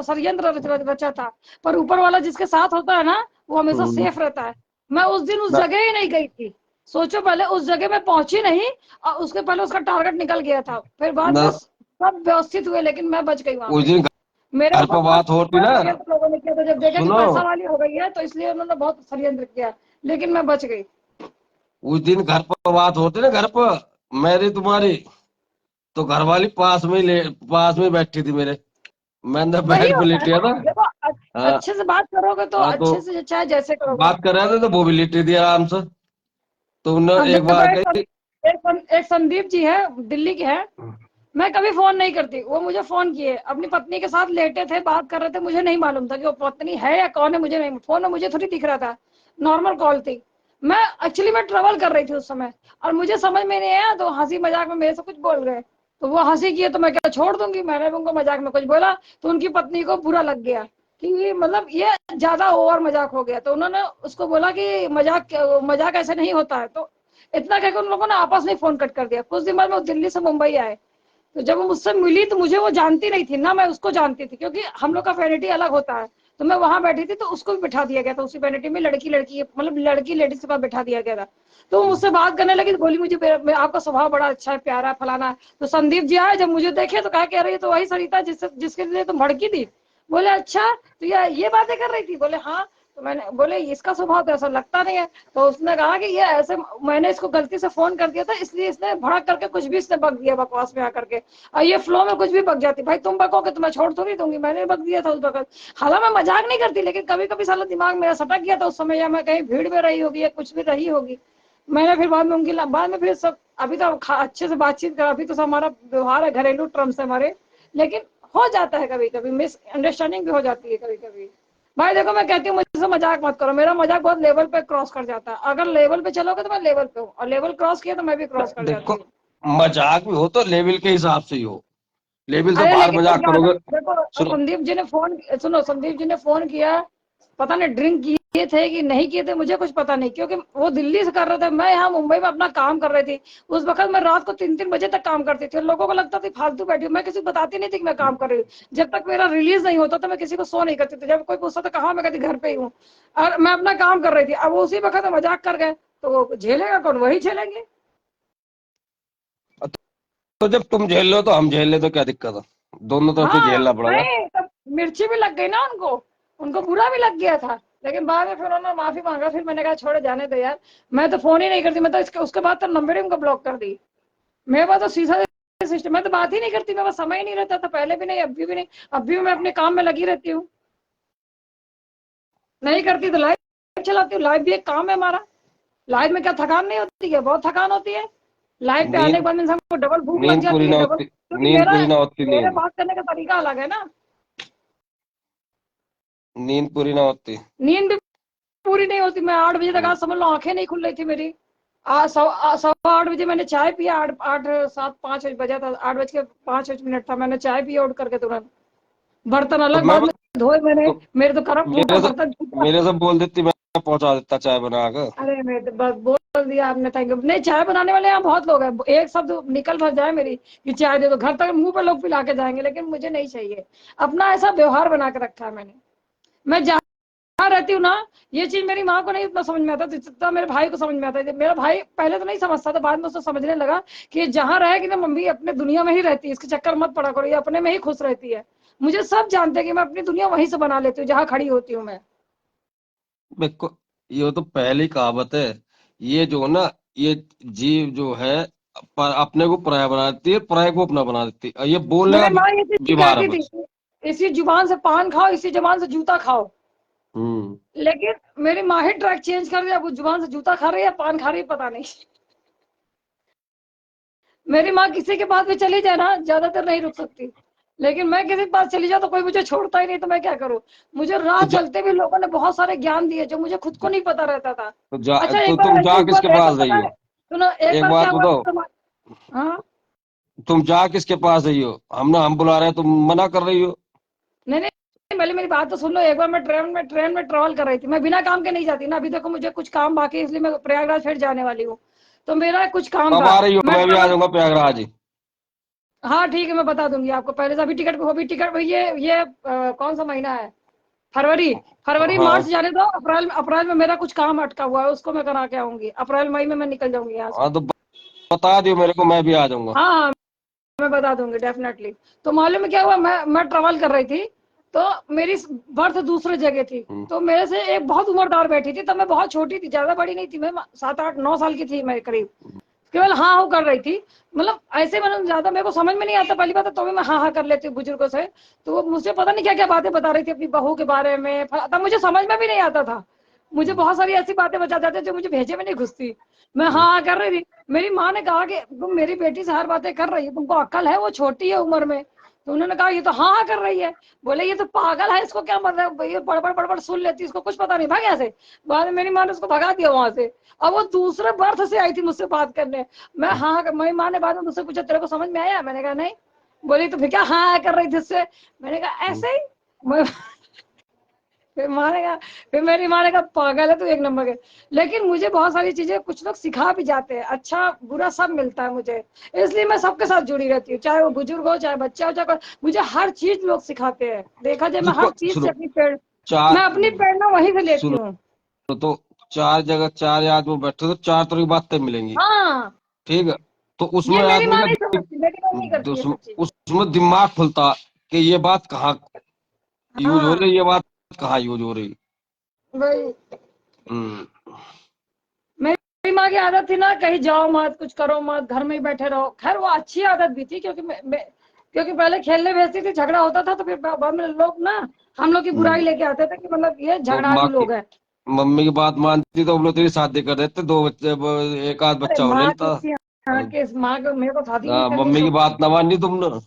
षड्यंत्र रचा था, पर ऊपर वाला जिसके साथ होता है ना, वो हमेशा हम्म, सेफ रहता है। मैं उस दिन उस ना जगह ही नहीं गई थी। सोचो, पहले उस जगह में पहुंची नहीं, और उसके पहले उसका टारगेट निकल गया था, फिर बाद ना, में सब व्यवस्थित हुए, लेकिन मैं बच गई वहां उस पे। दिन मेरे घर ऊपर पर बहुत बात होती बड़ा ना, षड्यंत्र लोगों ने किया था, जब देखा कि सुनो, पैसा वाली हो गई है तो इसलिए उन्होंने बहुत षड्यंत्र किया, लेकिन मैं बच गई। उस दिन घर पर बात होती ना, घर पर मेरी तुम्हारी, तो घर वाली पास में बैठी थी मेरे, मैंने वही बेड पे होता है लेटिया ना, था। देखो हाँ। अच्छे से बात करोगे तो हाँ, तो अच्छे से, चाहे जैसे करोगे। बात कर रहे थे तो वो भी लेटी थी आराम से, तो अब उन्होंने एक देखो, बार कही। एक संदीप जी है, दिल्ली के हैं। मैं कभी फोन नहीं करती, वो मुझे फोन किए, अपनी पत्नी के साथ लेटे थे, बात कर रहे थे, मुझे नहीं मालूम था कि वो पत्नी है या कौन है, मुझे नहीं, फोन में मुझे थोड़ी दिख रहा था, नॉर्मल कॉल थी। मैं ट्रेवल कर रही थी उस समय, और मुझे समझ में नहीं आया, तो हंसी मजाक में मेरे से कुछ बोल गए। तो वो हंसी किए तो मैं क्या छोड़ दूंगी, मैंने भी उनको मजाक में कुछ बोला, तो उनकी पत्नी को बुरा लग गया कि मतलब ये ज्यादा ओवर मजाक हो गया, तो उन्होंने उसको बोला कि मजाक मजाक ऐसे नहीं होता है। तो इतना कहकर उन लोगों ने आपस में फोन कट कर दिया। कुछ दिन बाद में वो दिल्ली से मुंबई आए, तो जब वो मुझसे मिली तो मुझे वो जानती नहीं थी ना, मैं उसको जानती थी, क्योंकि हम लोग का फेनिटी अलग होता है। तो मैं वहां बैठी थी, तो उसको भी बिठा दिया गया था उसी फेनिटी में, लड़की लड़की मतलब लड़की लेडीज के पास बिठा दिया गया था। तो वो मुझसे बात करने लगी, तो बोली मुझे आपका स्वभाव बड़ा अच्छा है, प्यारा फलाना। तो संदीप जी आए, जब मुझे देखे तो कहा, कह रही है तो वही सरिता जिसके लिए तुम भड़की थी। बोले अच्छा तो ये बातें कर रही थी? बोले हाँ। तो मैंने बोले इसका स्वभाव तो ऐसा लगता नहीं है। तो उसने कहा कि ये ऐसे, मैंने इसको गलती से फोन कर दिया था इसलिए इसने भड़क करके कुछ भी इसने बक दिया बकवास में आकर के। और ये फ्लो में कुछ भी बक जाती, भाई तुम बकोगे तो मैं छोड़ थोड़ी दूंगी, मैंने बक दिया था उस वक्त। हालांकि मैं मजाक नहीं करती, लेकिन कभी कभी साला दिमाग मेरा सटक गया था उस समय, या मैं कहीं भीड़ में रही होगी या कुछ भी रही होगी। मैंने फिर बाद में उनकी बाद में फिर सब अभी तो अच्छे से बातचीत कर, अभी तो हमारा व्यवहार है घरेलू टर्म से हमारे। लेकिन हो जाता है कभी कभी मिसअंडरस्टैंडिंग भी हो जाती है कभी कभी। भाई देखो मैं कहती हूँ मुझसे मजाक मत करो, मेरा मजाक बहुत लेवल पे क्रॉस कर जाता है। अगर लेवल पे चलोगे तो मैं लेवल पे हूँ, और लेवल क्रॉस किया तो मैं भी क्रॉस कर जाती देखो, हूँ। मजाक भी हो तो लेवल के हिसाब से ही हो। लेवल से अरे बाहर लेकिन कुछ मजाक ज्यादा, करोगे। देखो सुनो, संदीप जी ने फोन, सुनो संदीप जी ने फोन किया, पता नहीं ड्रिंक किए थे कि नहीं किए थे, मुझे कुछ पता नहीं, क्योंकि वो दिल्ली से कर रहे थे, मैं यहाँ मुंबई में अपना काम कर रही थी। उस वक्त मैं रात को 3-3 बजे तक काम करती थी, और लोगों को लगता था फालतू बैठी हूँ, मैं किसी को बताती नहीं थी कि मैं काम कर रही हूँ। जब तक मेरा रिलीज नहीं होता तो मैं किसी को शो नहीं करती थी, जब कोई पूछता था कहाँ, मैं कहती घर पे ही हूँ, और मैं अपना काम कर रही थी। अब वो उसी वक्त मजाक कर गए, तो वो झेलेगा कौन? वही झेलेंगे। तो जब तुम झेल लो तो हम झेल ले, तो क्या दिक्कत है? दोनों तरफ से हाँ झेलना पड़ेगा। नहीं, तब मिर्ची भी लग गई ना उनको, उनको बुरा भी लग गया था। लेकिन बाद में फिर उन्होंने माफी मांगा, फिर मैंने कहा छोड़े जाने दो यार, मैं तो फोन ही नहीं करती, मैं तो इसके उसके बाद तो नंबर ही उनको ब्लॉक कर दी। मेरे पास तो सीधा सिस्टम, मैं तो बात ही नहीं करती, मेरे पास समय ही नहीं रहता था, पहले भी नहीं, अभी भी नहीं। अभी भी मैं अपने काम में लगी रहती हूँ, नहीं करती तो लाइव चलाती हूँ, लाइव भी एक काम है हमारा। लाइव में क्या थकान नहीं होती है? बहुत थकान होती है। लाइव पे आने के नींद बाद इंसान को डबल भूख लग नींद पूरी जाती है, ना डबल, होती। क्योंकि नींद मेरा पूरी ना होती। मेरे नींद बात करने का तरीका अलग है ना। नींद पूरी ना होती। नींद भी पूरी नहीं होती। मैं 8 बजे तक, हम्म। आज समझ लो आंखें नहीं खुल रही थी मेरी। आज 7:15 मैंने चाय पिया, 8, 7, 5 बजा था, 8:05 था, मैंने चाय पिया उठ करके तुरंत। बर्तन तो अलग मैं बाद में धोए मैंने, तो मेरे तो करम फूटा मेरे से बर्तन छूटा। मेरे से बोल देती, मैं पहुंचा देता चाय बना कर। अरे मैं तो बस बोल दिया आपने, थैंक यू। नहीं, चाय बनाने वाले यहाँ बहुत लोग हैं, एक शब्द निकल भर जाए मेरी कि चाय दे दो, घर तक मुंह पे लोग पिला के जाएंगे, लेकिन मुझे नहीं चाहिए। अपना ऐसा व्यवहार बना के रखा है मैंने। मैं जहाँ रहती हूँ ना, ये चीज मेरी माँ को नहीं उतना समझ में आता जितना मेरे भाई को समझ में आता है। मेरा भाई पहले तो नहीं समझता था, बाद में उसको समझने लगा कि जहाँ रहेगी ना मम्मी, अपने दुनिया में ही रहती है, इसके चक्कर मत पड़ा करो, ये अपने में ही खुश रहती है। मुझे सब जानते हैं कि मैं अपनी दुनिया वहीं से बना लेती हूँ जहाँ खड़ी होती हूँ मैं। देखो, ये तो पहली कहावत है। ये जो ना, ये जीव जो है, अपने को पराया बना देती है, पराये को अपना बना देती है। ये बोलने का मेरी माँ ये चीज व्यवहार है कहती बस। थी, इसी जुबान से पान खाओ, इसी जुबान से जूता खाओ। हम्म। लेकिन मेरी माँ ही ट्रैक चेंज कर दिया, वो जुबान से जूता खा रही है पान खा रही है पता नहीं। मेरी माँ किसी के पास भी चली जाए ना, ज्यादातर नहीं रुक सकती, लेकिन मैं किसी के पास चली जाऊँ तो कोई मुझे छोड़ता ही नहीं, तो मैं क्या करूँ? मुझे राह तो जा, चलते भी लोगों ने बहुत सारे ज्ञान दिए जो मुझे खुद को नहीं पता रहता था। अच्छा तो एक बार, तुम जा एक किसके बार, एक बार पास रही पता है, हो? सुनो एक एक बार क्या बात हुआ बताओ, हाँ। तुम जा किसके पास रही हो? हम बुला रहे हैं, तुम मना कर रही हो। नहीं नहीं, पहले मेरी बात तो सुन लो। एक बार मैं ट्रेन में ट्रैवल कर रही थी, मैं बिना काम के नहीं जाती ना, अभी देखो मुझे कुछ काम बाकी है, इसलिए मैं प्रयागराज फिर जाने वाली हूँ। तो मेरा कुछ काम कब था, आ रही हो? मैं मैं भी आ ट्रैवल, जाऊंगा प्रयागराज ही। हाँ ठीक है, मैं बता दूंगी आपको पहले से। अभी टिकट ये कौन सा महीना है? फरवरी। फरवरी मार्च हाँ। जाने दो, अप्रैल अप्रैल में मेरा कुछ काम अटका हुआ है, उसको मैं करा के आऊंगी, अप्रैल मई में मैं निकल जाऊंगी यहाँ से। हाँ, तो बता दियो मेरे को, मैं भी आ जाऊंगा। हाँ हाँ, मैं बता दूंगी डेफिनेटली। तो मालूम है क्या हुआ, मैं ट्रेवल कर रही थी, तो मेरी बर्थ दूसरी जगह थी। हम्म। तो मेरे से एक बहुत उम्रदार बैठी थी, तब मैं बहुत छोटी थी, ज्यादा बड़ी नहीं थी, मैं 7, 8, 9 साल की थी मैं करीब। केवल हाँ हाँ कर रही थी, मतलब ऐसे, मतलब ज्यादा मेरे को समझ में नहीं आता पहली बात, तो भी मैं हाँ हाँ कर लेती हूँ बुजुर्गों से। तो वो मुझसे पता नहीं क्या क्या बातें बता रही थी अपनी बहू के बारे में, तब मुझे समझ में भी नहीं आता था। मुझे हम्म। बहुत सारी ऐसी बातें बता जाते जो मुझे भेजे में नहीं घुसती। मैं हम्म। हाँ हाँ कर रही थी। मेरी माँ ने कहा कि तुम मेरी बेटी से हर बातें कर रही हो, तुमको अक्ल है? वो छोटी है उम्र में। तो उन्होंने कहा ये तो हाँ हाँ कर रही है। बोले ये तो पागल है, इसको क्या मतलब, ये बड़बड़ बड़बड़ सुन लेती, इसको कुछ पता नहीं, भाग यहाँ से। बाद में मेरी माँ ने उसको भगा दिया वहां से। अब वो दूसरे बर्थ से आई थी मुझसे बात करने। मैं हाँ हाँ मेरी माँ ने बाद में मुझसे पूछा तेरे को समझ में आया? मैंने कहा नहीं। बोली तो फिर क्या हाँ हाँ कर रही थी उससे? मैंने कहा हम्म। ऐसे ही। मैं फिर माँ ने कहा, फिर मेरी माँ ने कहा पागल है तू एक नंबर के। लेकिन मुझे बहुत सारी चीजें कुछ लोग सिखा भी जाते हैं, अच्छा बुरा सब मिलता है मुझे। इसलिए मैं सबके साथ जुड़ी रहती हूँ, चाहे वो बुजुर्ग हो चाहे बच्चा हो, चाहे मुझे हर चीज लोग सिखाते हैं, देखा जाए मैं देखो, हर चीज से सुनो। अपनी प्रेरणा, चार मैं अपनी प्रेरणा वहीं से लेती सुनो, हूँ। तो चार जगह चार आदमी बैठे तो चार तरह की बातें मिलेंगी। हाँ, ठीक है। तो ये उसमें मेरी आदमी माँ का नहीं समझती, लेकिन वो नहीं करती है उसमें सब चीजें। उसमें दिमाग खुलता कि ये बात कहाँ यूज हो हाँ रही, ये बात कहाँ यूज हो रही। वही। हम्म। मेरी माँ की आदत थी ना, कहीं जाओ मत, कुछ करो मत, घर में ही बैठे रहो। खैर वो अच्छी आदत भी थी, क्योंकि क्योंकि पहले खेलने भेजती थी, झगड़ा होता था तो फिर बाद में लोग ना हम लोग की बुराई लेके आते थे कि मतलब ये तो माँ झगड़ालू की, लोग हैं। मम्मी की बात मानती तो हम लोग तेरी शादी कर देते, दो बच्चे, एक आध अरे बच्चा हो माँ लेता। किसकी, हाँ किस माँ को, मेरे को शादी नहीं हाँ, करनी मम्मी की तो। बात ना माननी तुमने।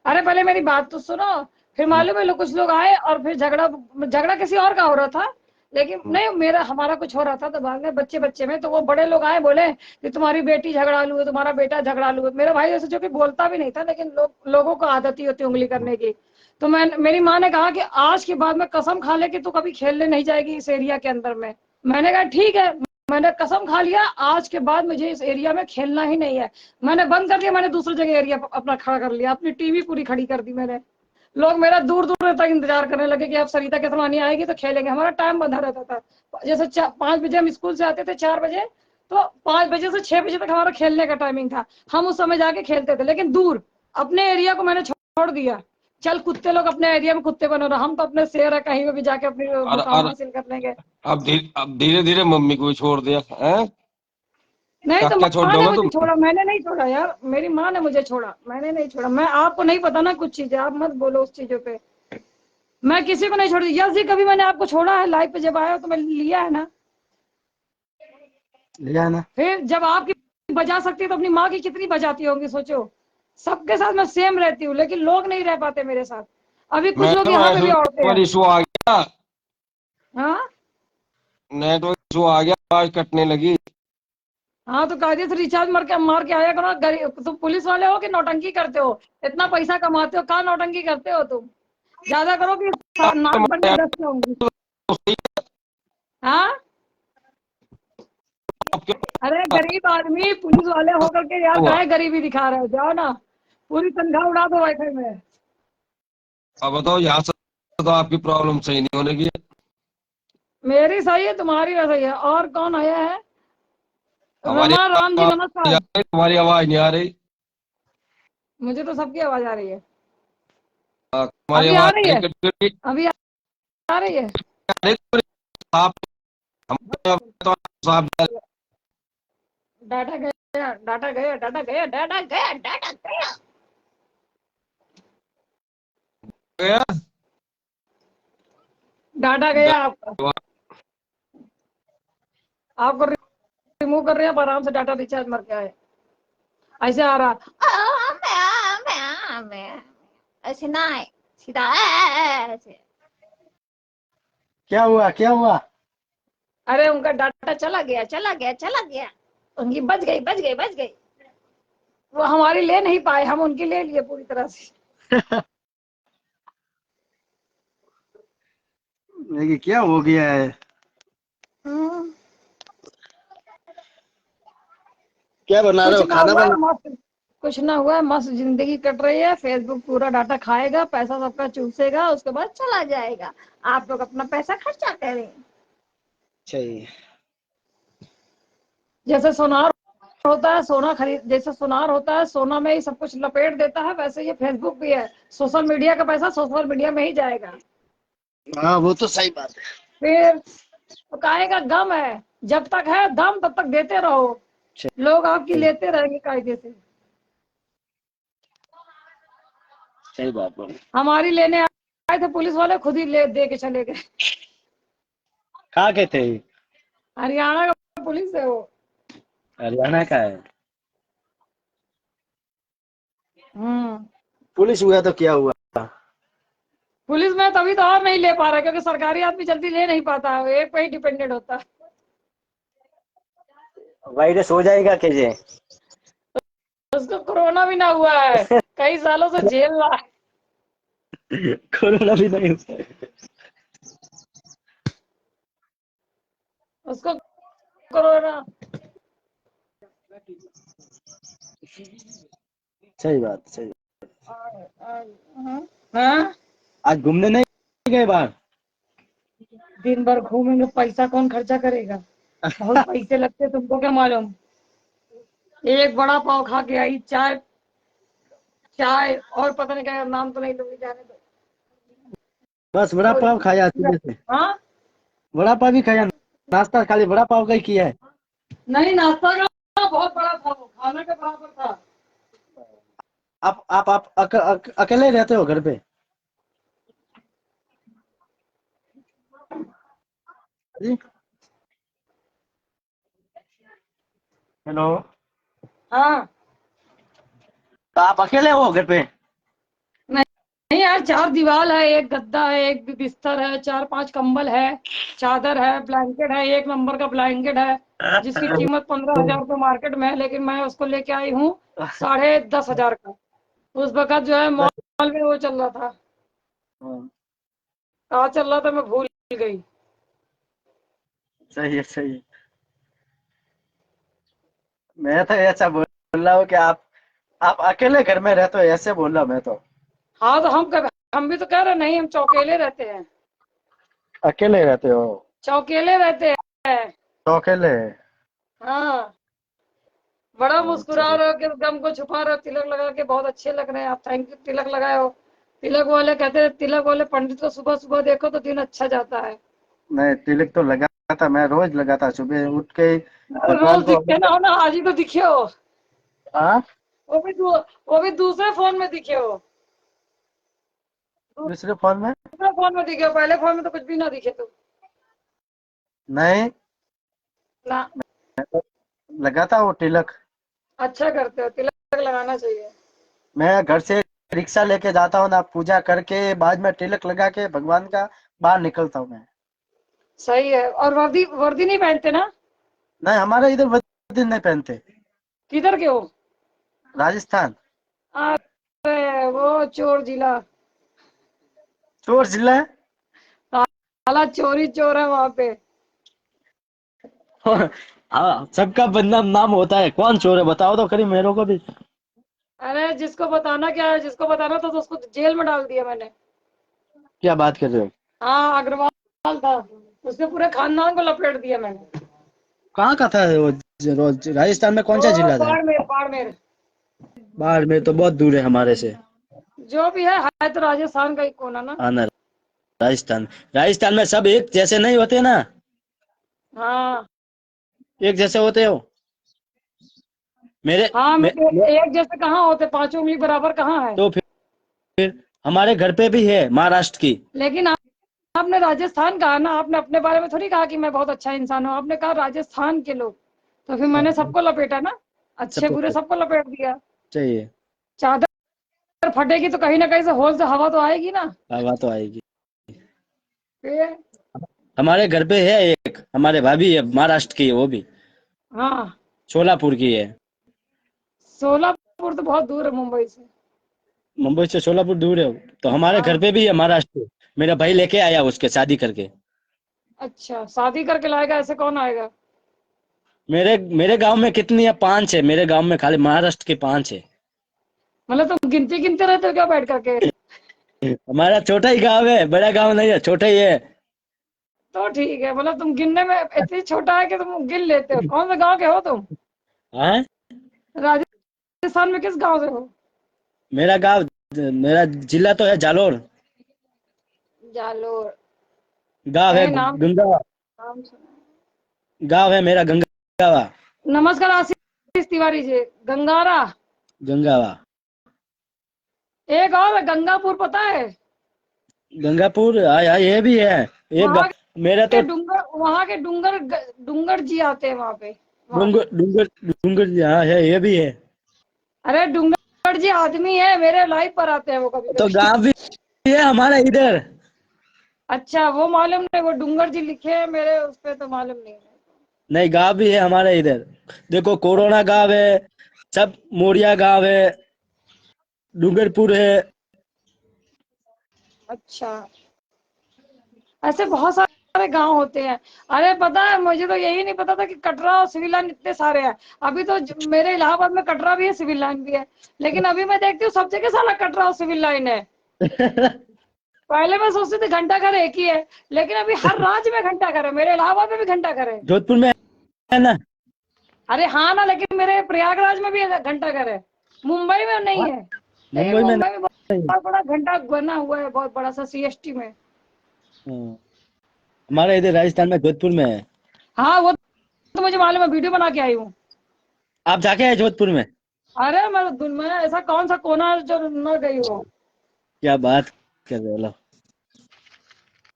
अरे पहले मेरी बात तो सुनो। फिर हम्म, मालूम है लोग, कुछ लोग आए और फिर झगड़ा झगड़ा किसी और का हो रहा था, लेकिन हम्म। नहीं मेरा हमारा कुछ हो रहा था, तो बाद में बच्चे बच्चे में तो वो बड़े लोग आए, बोले कि तुम्हारी बेटी झगड़ालू है, तुम्हारा बेटा झगड़ालू है। मेरा भाई ऐसे जो कि बोलता भी नहीं था, लेकिन लोगों को आदत ही होती है उंगली करने की। तो मैं, मेरी माँ ने कहा कि आज के बाद में कसम खा ले कि तू कभी खेलने नहीं जाएगी इस एरिया के अंदर में। मैंने कहा ठीक है। मैंने कसम खा लिया, आज के बाद मुझे इस एरिया में खेलना ही नहीं है। मैंने बंद कर दिया, मैंने दूसरी जगह एरिया अपना खड़ा कर लिया, अपनी टीवी पूरी खड़ी कर दी मैंने। लोग मेरा दूर दूर तक इंतजार करने लगे कि अब सरिता केसरवानी आएगी तो खेलेंगे। हमारा टाइम बंधा रहता था, जैसे 5 बजे हम स्कूल से आते थे, 4 बजे, तो 5 बजे से 6 बजे तक हमारा खेलने का टाइमिंग था। हम उस समय जाके खेलते थे, लेकिन दूर। अपने एरिया को मैंने छोड़ दिया। चल कुत्ते लोग अपने एरिया में कुत्ते बनो रहा, हम तो अपने शेर है, कहीं भी जाके अपनी मुकाम और हासिल कर लेंगे। अब धीरे धीरे मम्मी को भी छोड़ दिया है। नहीं क्या तो क्या छोड़ माँ ने दोगे मुझे तुम। छोड़ा, मैंने नहीं छोड़ा यार, मेरी माँ ने मुझे छोड़ा, मैंने नहीं छोड़ा। मैं, आपको नहीं पता ना कुछ चीजें, आप मत बोलो उस चीजों पे। मैं किसी को नहीं छोड़ी। यस जी, कभी मैंने आपको छोड़ा है? लाइफ पे जब आया हो तो मैं लिया है ना। लिया ना। फिर जब आपकी बजा सकती है तो अपनी माँ की कितनी बजाती होंगी, सोचो। सबके साथ मैं सेम रहती हूँ, लेकिन लोग नहीं रह पाते मेरे साथ। अभी कुछ लोग मैडम यहाँ पे ऐसे भी औरतें पर हैं। इशू आ गया, हाँ नेटवर्क इशू आ गया, आवाज कटने लगी। हाँ, तो कायदे से रिचार्ज मार के आया करो। गरीब तुम पुलिस वाले हो कि नौटंकी करते हो? इतना पैसा कमाते हो, कहाँ नौटंकी करते हो तुम? ज्यादा करो कि नाक बन के दस होंगी। हाँ, अरे गरीब आदमी पुलिस वाले होकर के यार हुआ। काहे गरीबी दिखा रहे हो? जाओ ना, पूरी तनख्वाह उड़ा दो वाईफाई में। अब बताओ, यहाँ से तो आपकी प्रॉब्लम सही नहीं होने की। मेरी सही है, तुम्हारी वैसे ही है। और कौन आया है? हमारी रमा राम जी आवाज नहीं नमस्कार। आ रही, तुम्हारी आवाज नहीं आ रही। मुझे तो सबकी आवाज आ रही है। तुम्हारी अभी आ आवाज रही नहीं है, कट कट अभी आ रही है। आ रही, साफ। हमारी आवाज तो साफ डाटा गया, डाटा गया, डाटा गया, डाटा गया, डाटा गया। गया। डाटा गया आपका। आपको रिमूव कर रहे हैं, अब आराम से डाटा रिचार्ज मर के आए। ऐसे आ रहा ऐसे ना है, सीधा ऐसे। क्या हुआ, क्या हुआ? अरे उनका डाटा चला गया, चला गया, चला गया। उनकी बच गई, बच गई, बच गई। वो हमारी ले नहीं पाए, हम उनकी ले लिए पूरी तरह से। देखिए क्या हो गया है। हम्म, क्या बना रहे कुछ हो, ना खाना हुआ बना? मस्त। कुछ ना हुआ, मस्त जिंदगी कट रही है। फेसबुक पूरा डाटा खाएगा, पैसा सबका चूसेगा, उसके बाद चला जाएगा। आप लोग अपना पैसा खर्चा करें। चाहिए। जैसे सोनार होता है, सोना खरीद, जैसे सोनार होता है, सोना में ही सब कुछ लपेट देता है, वैसे ये फेसबुक भी है। सोशल मीडिया का पैसा सोशल मीडिया में ही जाएगा। हाँ वो तो सही बात है। फिर तो काहे का गम है? जब तक है दम तब तक देते रहो। लोग आपकी सही लेते रहेंगे कायदे से। सही बात बोले। हमारी लेने आए थे पुलिस वाले, खुद ही ले दे के चले गए। कहाँ के थे? हरियाणा का पुलिस है वो। हरियाणा का है। हम्म। पुलिस हुआ तो क्या हुआ? पुलिस में तभी तो और नहीं ले पा रहा, क्योंकि सरकारी आदमी जल्दी ले नहीं पाता है, एक पे ही डिपेंडेंट होता है। वायरस हो जाएगा कैसे? उसको कोरोना भी ना हुआ है, कई सालों से झेल रहा है कोरोना भी नहीं हुआ है। उसको कोरोना। सही बात, सही। हाँ, आज घूमने नहीं गए बाहर? दिन भर घूमेंगे, पैसा कौन खर्चा करेगा? बहुत पैसे लगते, तुमको क्या मालूम। एक बड़ा पाव खा के आई, चाय, चाय और पता नहीं क्या नाम तो नहीं लूंगी, जाने दो। बस वड़ा तो पाव खाया सुबह से। हाँ, वड़ा पाव ही खाया, नाश्ता खाली वड़ा पाव का ही किया है। नहीं नाश्ता का बहुत बड़ा था, वो खाने के बराबर था। अकेले रहते हो घर पे? जी, हेलो। हाँ, तो आप अकेले हो घर पे? नहीं यार, 4 दीवार है, एक गद्दा है, एक बिस्तर है, 4-5 कंबल है, चादर है, ब्लैंकेट है, 1 नंबर का ब्लैंकेट है, जिसकी कीमत 15,000 रुपये मार्केट में है, लेकिन मैं उसको लेके आई हूँ 10,500 का। उस वक्त जो है मॉल में वो चल रहा था, कहाँ चल रहा था मैं भूल गई। सही है, सही है। मैं तो ऐसा बोल रहा हूँ कि आप अकेले घर में रहते हो, ऐसे बोल रहा मैं तो। हाँ तो हम भी तो कह रहे नहीं, हम चौकेले रहते हैं, अकेले रहते हो? चौकेले रहते हैं। तो अकेले? हाँ, बड़ा अच्छा, मुस्कुरा रहे हो कि गम को छुपा रहे हो, तिलक लगा के बहुत अच्छे लग रहे हैं आप, थैंक यू। तिलक लगाए हो, तिलक वाले कहते हैं, तिलक वाले पंडित को सुबह सुबह देखो तो दिन अच्छा जाता है। नहीं तिलक तो लगा था, मैं रोज लगाता सुबह उठ के ही भगवान रोज को। दिखते ना हो ना, आज ही तो दिखे हो। हाँ, वो भी दूसरे फोन में दिखे हो, दूसरे फोन में? दूसरे फोन में दिखे हो, पहले फोन में तो कुछ भी ना दिखे तो। नहीं, ना, लगाता वो तिलक। अच्छा करते हो, तिलक लगाना चाहिए। मैं घर से रिक्शा लेके जाता हूँ ना, पूजा करके बाद में तिलक लगा के भगवान का बाहर निकलता हूँ मैं। सही है। और वर्दी वर्दी नहीं पहनते ना? नहीं, हमारे इधर वर्दी नहीं पहनते। किधर के हो? राजस्थान। अरे वो चोर जिला, चोर जिला है? साला चोरी चोर है वहां पे। हाँ, सबका बदनाम नाम होता है, कौन चोर है बताओ तो करीब मेरे को भी। अरे जिसको बताना क्या है, जिसको बताना था तो उसको जेल में डाल दिया मैंने। क्या बात कर रहे हो? हाँ, अग्रवाल था, उसने पूरे खानदान को लपेट दिया मैंने। कहाँ का था वो? राजस्थान में कौन सा वो जिला था? बाड़मेर, बाड़मेर। बाढ़ में तो बहुत दूर है हमारे से। जो भी है तो राजस्थान का ही कोना ना। हाँ ना, राजस्थान। राजस्थान में सब एक जैसे नहीं होते ना? हाँ एक जैसे होते हो? मेरे हाँ, मे, मे, एक जैसे कहाँ होते, 5 उंगली बराबर कहाँ है। तो फिर हमारे घर पे भी है महाराष्ट्र की। लेकिन आपने राजस्थान कहा ना, आपने अपने बारे में थोड़ी कहा कि मैं बहुत अच्छा इंसान हूँ, आपने कहा राजस्थान के लोग, तो फिर मैंने सबको लपेटा ना, अच्छे बुरे सबको सबको लपेट दिया। चाहिए। चादर फटेगी तो कहीं ना कहीं से होल से हवा तो आएगी ना। हवा तो आएगी। फिर हमारे घर पे है एक, हमारे भाभी है महाराष्ट्र की है, वो भी हाँ, सोलापुर की है। सोलापुर तो बहुत दूर है मुंबई से। मुंबई से सोलापुर दूर है, तो हमारे घर हाँ, पे भी है महाराष्ट्र। मेरा भाई लेके आया उसके शादी करके। अच्छा, शादी करके लाएगा, ऐसे कौन आएगा? मेरे मेरे गांव में कितनी है? 5 है मेरे गांव में, खाली महाराष्ट्र के 5 है। मतलब तुम गिनती गिनते रहते हो क्या बैठ करके? हमारा छोटा ही गांव है, बड़ा गांव नहीं है, छोटा ही है। तो ठीक है, मतलब तुम गिनने में इतनी छोटा है कि तुम गिन लेते हो। कौन से गांव के हो तुम? हाँ, राजस्थान में किस गांव से हो? मेरा गांव, मेरा जिला तो है जालोर। जालोर? गांव है नहीं, नाम गंगावा। नाम सुना गांव है मेरा गंगावा। है। नमस्कार आशीष तिवारी जी, गंगारा। गंगावा। एक और है, गंगापुर, पता है? गंगापुर ये भी है। एक वहां मेरा के तो डूंगर, वहां के डूंगर, डूंगर जी आते हैं वहां पे, वहां पे। डूंगर डूंगर डूंगर, हाँ है, ये भी है। अरे डूंगर जी आदमी है, मेरे लाइव पर आते हैं वो कभी तो कभी। गांव भी है हमारा इधर। अच्छा, वो मालूम नहीं, वो डूंगर जी लिखे हैं मेरे उस पे तो मालूम नहीं है। नहीं, गांव भी है हमारा इधर। देखो, कोरोना गांव है, सब मोरिया गांव है, डूंगरपुर है। अच्छा, ऐसे बहुत सारे गांव होते हैं। अरे पता है, मुझे तो यही नहीं पता था कि कटरा और सिविल लाइन इतने सारे हैं। अभी तो मेरे इलाहाबाद में कटरा भी है, सिविल लाइन भी है, लेकिन अभी मैं देखती हूँ सब जगह साला कटरा और सिविल लाइन है। पहले मैं सोचती थी घंटा घर एक ही है, लेकिन अभी हर राज्य में घंटा घर है, मेरे इलाहाबाद में भी घंटा घर है। जोधपुर में है ना? अरे हाँ ना, लेकिन मेरे प्रयागराज में भी घंटा घर है, मुंबई में नहीं हाँ, है। लेकिन मुंबई में मुंबई में नहीं। बहुत बड़ा घंटा बना हुआ है, बहुत बड़ा सा, सीएसटी में। हाँ, हमारे इधर राजस्थान में जोधपुर में है। हाँ वो तो मुझे मालूम है, वीडियो बना के आई हूँ। आप जाके आए जोधपुर में? अरे मैं ऐसा कौन सा कोना है जो न गई हो। क्या बात कर रहे हो लो।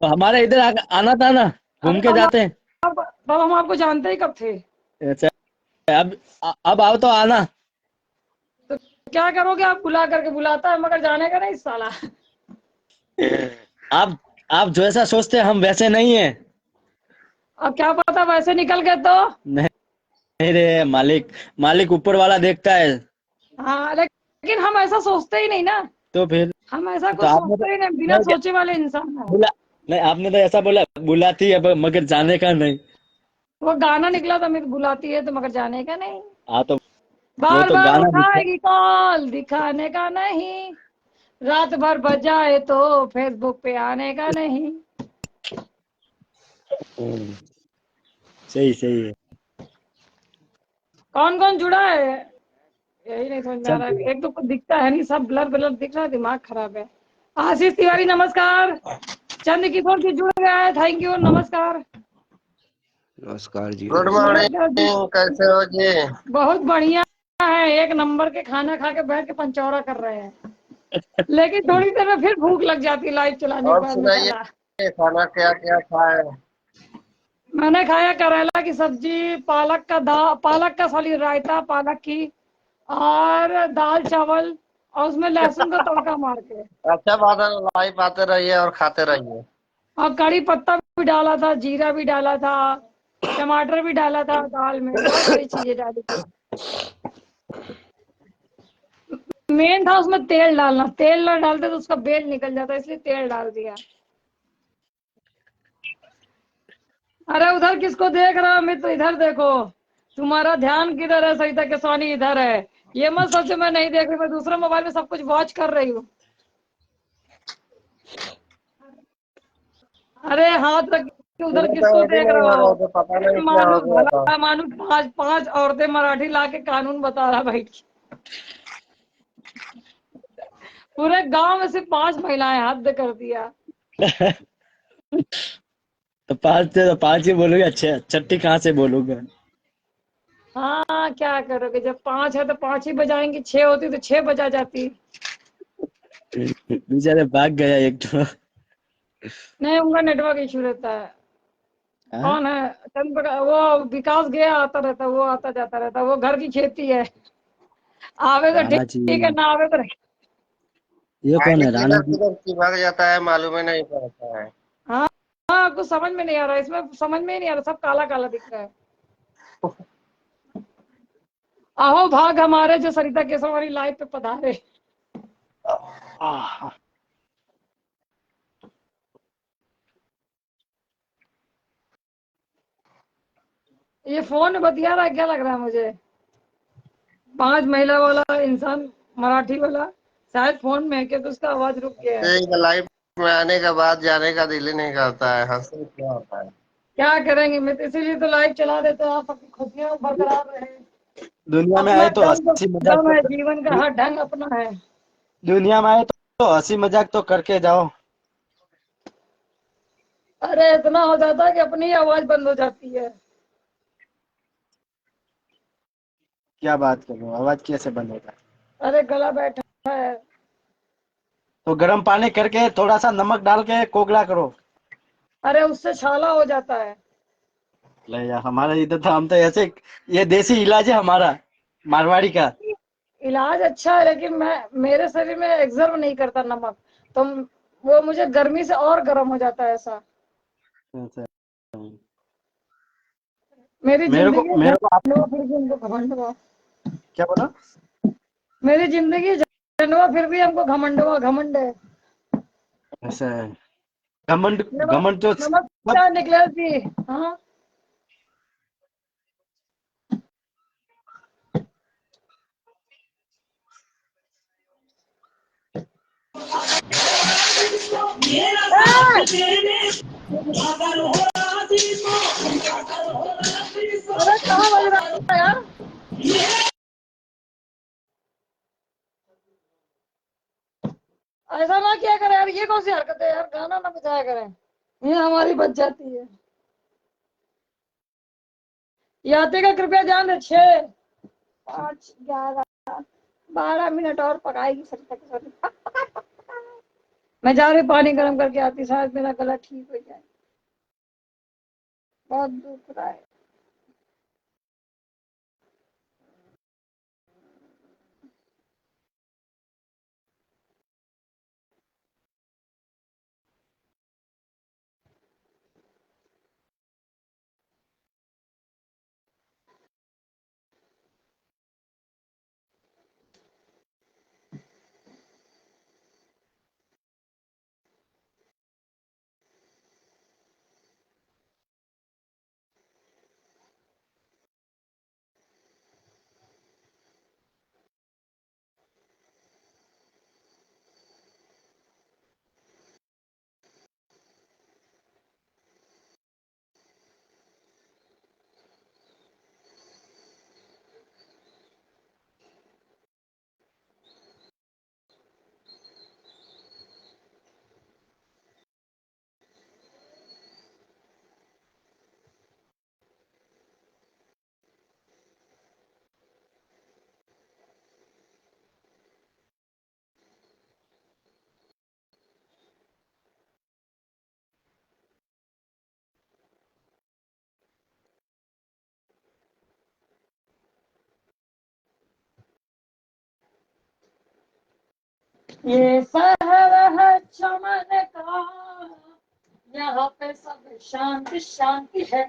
तो हमारे इधर आना था ना, घूम अरे के जाते हैं। तब हम आपको जानते ही कब थे। अच्छा, अब अब आओ तो आना। तो क्या करोगे आप, बुला करके बुलाता है मगर जाने का नहीं साला। आप आप जैसा सोचते हैं हम वैसे नहीं है। अब क्या पता वैसे निकल गए तो। नहीं रे, मालिक मालिक ऊपर वाला देखता है। हाँ लेकिन हम ऐसा सोचते ही नहीं ना। तो फिर हम ऐसा तो कुछ आपने तो सोचते ही नहीं, बिना नहीं सोचे वाले इंसान है। बोला, नहीं आपने तो ऐसा बोला बुलाती है मगर जाने का नहीं। वो गाना निकला था, मैं बुलाती है तो मगर जाने का नहीं। हाँ तो वो बार तो बार गाना दिखा। उठाएगी कॉल, दिखाने का नहीं। रात भर बजाए तो फेसबुक पे आने का नहीं। हम्म, सही सही है। कौन कौन जुड़ा है, यही नहीं समझ में आ सब रहा है। एक तो कुछ दिखता है नहीं, सब ब्लर ब्लर दिख रहा है, दिमाग खराब है। आशीष तिवारी नमस्कार। चंद किशोर जी जुड़ गया है, थैंक यू, नमस्कार। नमस्कार जी, गुड नमस्कार। सूरज जी मॉर्निंग, कैसे हो जी? बहुत बढ़िया है, एक नंबर के खाना खा के बैठ के पंचौरा कर रहे हैं। लेकिन थोड़ी देर में फिर भूख लग जाती है लाइव चलाने के और बाद में सुनाइए, साला। खाना क्या क्या खाए? मैंने खाया करेला की सब्जी, पालक का सॉरी रायता पालक की, और दाल चावल, और उसमें लहसुन का तड़का मार के, अच्छा बात है, लाइव आते रहिए और खाते रहिए। और कड़ी पत्ता भी डाला था, जीरा भी डाला था, टमाटर भी डाला था दाल में, बहुत सारी चीजें डाली थी। मेन था उसमें तेल डालना, तेल ना डालते तो उसका बेल निकल जाता, इसलिए तेल डाल दिया। अरे उधर किसको देख रहा है, मैं तो इधर देखो। तुम्हारा ध्यान किधर है, सरिता केसवानी इधर है। ये मत सोचो मैं नहीं देख रही, मैं दूसरे मोबाइल में सब कुछ वॉच कर रही हूँ। अरे हाथ रख के उधर सुबह तो किसको रेडी देख नहीं रहे हो हो। रहे थे, पता नहीं क्या हो मानुस गया था। भला मानुस, पांच पांच औरतें मराठी ला के कानून बता रहा भाई। पूरे गांव में सिर्फ 5 महिलाएं, हद कर दिया। तो पांच थे तो पांच ही बोलोगे, अच्छे छठी कहाँ से बोलोगे? हाँ क्या करोगे, जब 5 है तो 5 ही बजाएंगे, 6 होती तो 6 बजा जाती। बेचारे भाग गया एक तो। नहीं उनका नेटवर्क इशू रहता है। हाँ? कौन है, वो विकास गया आता रहता, वो आता जाता रहता, वो घर की खेती है। आवे तो राणा जी, ठीक है, ना आवे तो ये कौन आगे है राणा किधर जी? किधर की भाग जाता है, मालूम ही नहीं पड़ता है। हाँ। हाँ कुछ समझ में नहीं आ रहा है, इसमें समझ में ही नहीं आ रहा, सब काला काला दिख रहा है। आहो भाग हमारे जो सरिता केसवानी लाइव पे पधारे। आह, ये फोन में बतिया रहा है, क्या लग रहा है मुझे। 5 महिला वाला इंसान, मराठी वाला, शायद फोन में है क्योंकि उसका आवाज रुक गया है। एक लाइव में आने के बाद जाने का दिल ही नहीं करता है, हंसी क्या होता है। क्या करेंगे, मैं तो इसीलिए तो लाइव चला देते हैं, आप अपनी खुशियां बरकरार रहे। दुनिया में अपना आए तो दम तो हंसी मजाक दम है, तो जीवन का हर ढंग अपना है। दुनिया में आए तो हंसी मजाक तो करके जाओ। अरे इतना हो जाता है कि अपनी ही आवाज बंद हो जाती है। क्या बात कर रहे हो, आवाज कैसे बंद होता है? अरे गला बैठा है। तो गर्म पानी करके थोड़ा सा नमक डाल के कोगला करो। अरे उससे छाला हो जाता है। ले यार, हमारे इधर तो हम तो ऐसे, ये देसी इलाज है हमारा, मारवाड़ी का। इलाज अच्छा है लेकिन मैं, मेरे शरीर में एग्जर्व नहीं करता नमक, तो वो मुझे गर्मी से और गर्म हो जाता है ऐसा। अच्छा। मेरी जिंदगी मेरे को आप झंडवा फिर भी हमको घमंडवा। क्या बोला? मेरी जिंदगी झंडवा फिर भी हमको घमंडवा घमंड है। ऐसा है, घमंड नमक, घमंड तो सब। नमस्कार निखिलेश जी। हाँ अरे कहाँ बज रहा है यार। ऐसा ना किया करें यार, ये कौन सी हरकत है यार, गाना ना बजाया करें। ये हमारी बच जाती है। याते का कृपया ध्यान दे। 6, 5, 11, 12 मिनट और पकाएगी सर। मैं जा रही पानी गर्म करके आती, शायद मेरा गला ठीक हो जाए, बहुत दुख रहा है। ये शहर है चमन का, यहाँ पे सब शांति शांति है।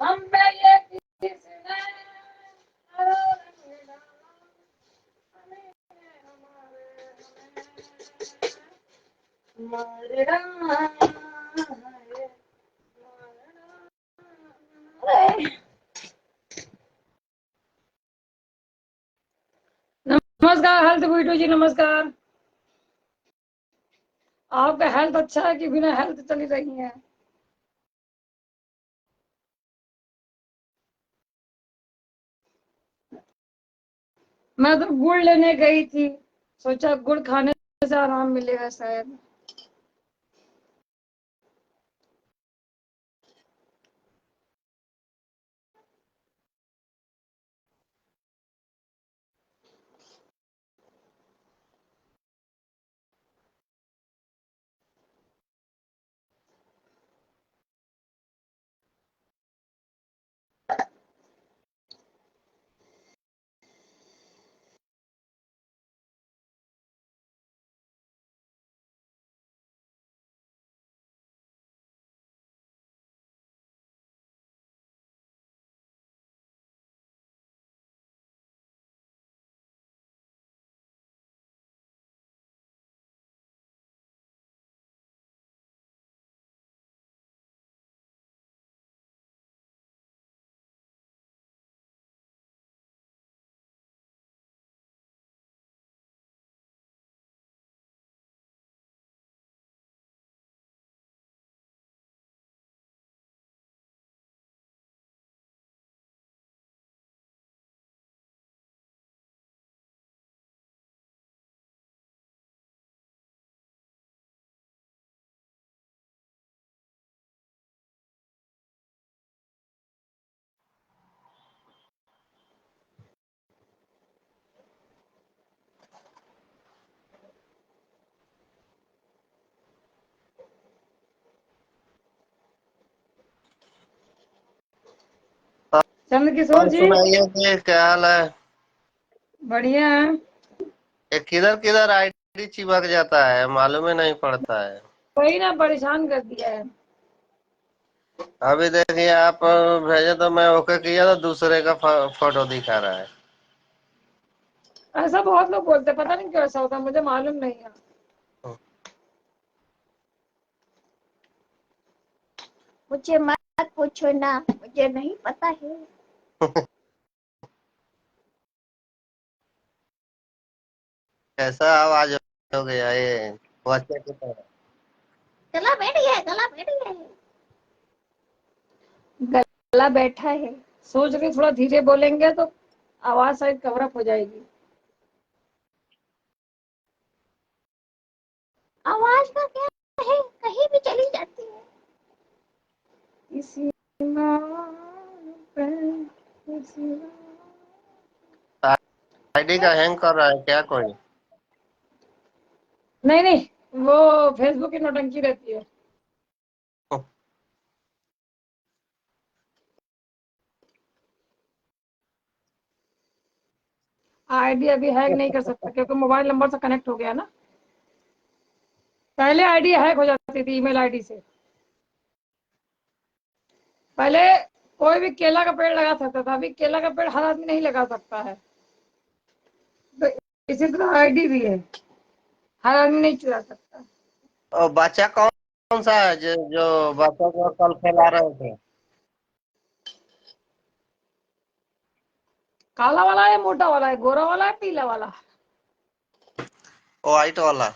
हम पे ये किसने रंग डाला, हमें हमारे अरे, नमस्कार हेल्थ वीटू जी, नमस्कार। आपका हेल्थ अच्छा है कि बिना हेल्थ चली रही है? मैं तो गुड़ लेने गई थी, सोचा गुड़ खाने से आराम मिलेगा शायद। चंद्रकिशोर और जी, सुनाइए जी, क्या हाल है? बढ़िया है। ये किधर किधर आईडी चिपक जाता है, मालूम ही नहीं पड़ता है। वही ना, परेशान कर दिया है। अभी देखिए आप भेजे तो मैं ओके किया तो दूसरे का फोटो दिखा रहा है। ऐसा बहुत लोग बोलते हैं, पता नहीं क्यों ऐसा होता है, मुझे मालूम नहीं है। मुझे मत पूछो ना, मुझे नहीं पता है। कैसा आवाज हो गया ये बच्चे की तरह। गला बैठ गया, गला बैठ गया है। गला बैठा है। सोच रही थोड़ा धीरे बोलेंगे तो आवाज शायद कवर अप हो जाएगी। आवाज का क्या है, कहीं भी चली जाती है। किसी पे किसी आईडी का हैंग कर रहा है क्या कोई? नहीं नहीं, वो फेसबुक की नौटंकी रहती है। आईडी अभी हैक नहीं कर सकता क्योंकि मोबाइल नंबर से कनेक्ट हो गया ना। पहले आईडी हैक हो जाती थी ईमेल आईडी से। पहले कोई भी केला का पेड़ लगा सकता था, अभी केला का पेड़ हर आदमी नहीं लगा सकता है। तो इसी तरह आईडी भी है, हर आदमी नहीं चुरा सकता। और बच्चा कौन सा है जो जो बच्चा को कल खेला रहे थे? काला वाला है, मोटा वाला है, गोरा वाला है, पीला वाला। व्हाइट वाला।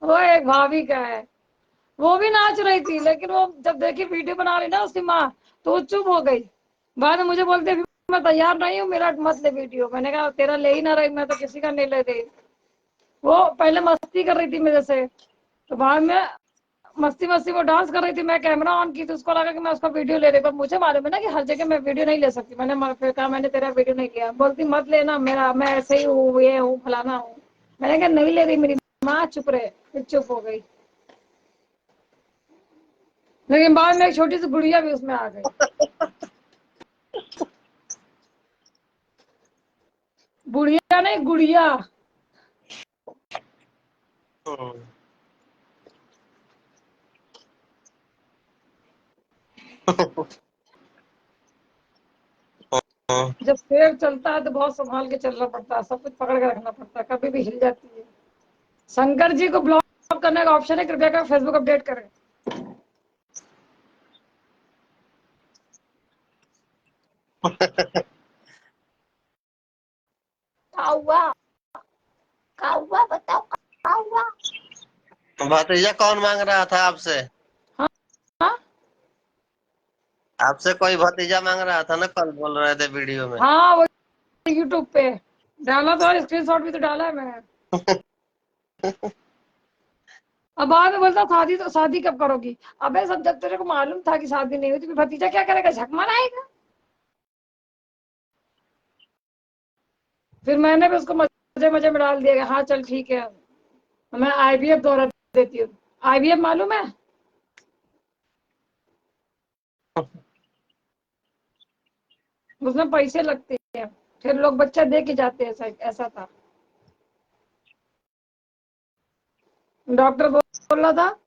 वो एक भाभी का है। वो भी नाच रही थी, लेकिन वो जब देखी वीडियो बना रही ना उसकी माँ, तो वो चुप हो गई। बाद में मुझे बोलते "अभी मैं तैयार नहीं हूँ, मेरा मत ले वीडियो"। मैंने कहा तेरा ले ही ना रही, मैं तो किसी का नहीं ले रही। वो पहले मस्ती कर रही थी मेरे से, तो बाद में मस्ती मस्ती वो डांस कर रही थी, मैं कैमरा ऑन की तो उसको लगा कि मैं उसका वीडियो ले रही। पर मुझे मालूम है ना कि हर जगह मैं वीडियो नहीं ले सकती। मैंने फिर कहा मैंने तेरा वीडियो नहीं किया। बोलती मत लेना मेरा, मैं ऐसे ही हूँ, ये हूँ, फलाना हूँ। मैंने कहा नहीं ले रही मेरी माँ, चुप रहे। फिर चुप हो गई। लेकिन बाद में एक छोटी सी गुड़िया भी उसमें आ गई। बुढ़िया नहीं, गुड़िया। जब शेर चलता है तो बहुत संभाल के चलना पड़ता है, सब कुछ पकड़ के रखना पड़ता है, कभी भी हिल जाती है। शंकर जी को ब्लॉक करने का ऑप्शन है, कृपया कर फेसबुक अपडेट करें। क्या हुआ, क्या हुआ, बताओ क्या हुआ। भतीजा कौन मांग रहा था आपसे? हाँ आपसे कोई भतीजा मांग रहा था ना, कल बोल रहे थे वीडियो में। हाँ, वो यूट्यूब पे डाला तो, स्क्रीनशॉट भी तो डाला है मैंने। अब बाद में बोलता शादी तो शादी कब करोगी। अबे सब जब तेरे को मालूम था कि शादी नहीं हुई तो फिर भतीजा क्या करेगा, झक मारेगा। फिर मैंने भी उसको मजे मजे में डाल दिया हाँ चल ठीक है, मैं आईवीएफ द्वारा देती हूँ। आईवीएफ मालूम है? उसमें पैसे लगते हैं, फिर लोग बच्चा दे के जाते हैं, ऐसा था। डॉक्टर बोल रहा था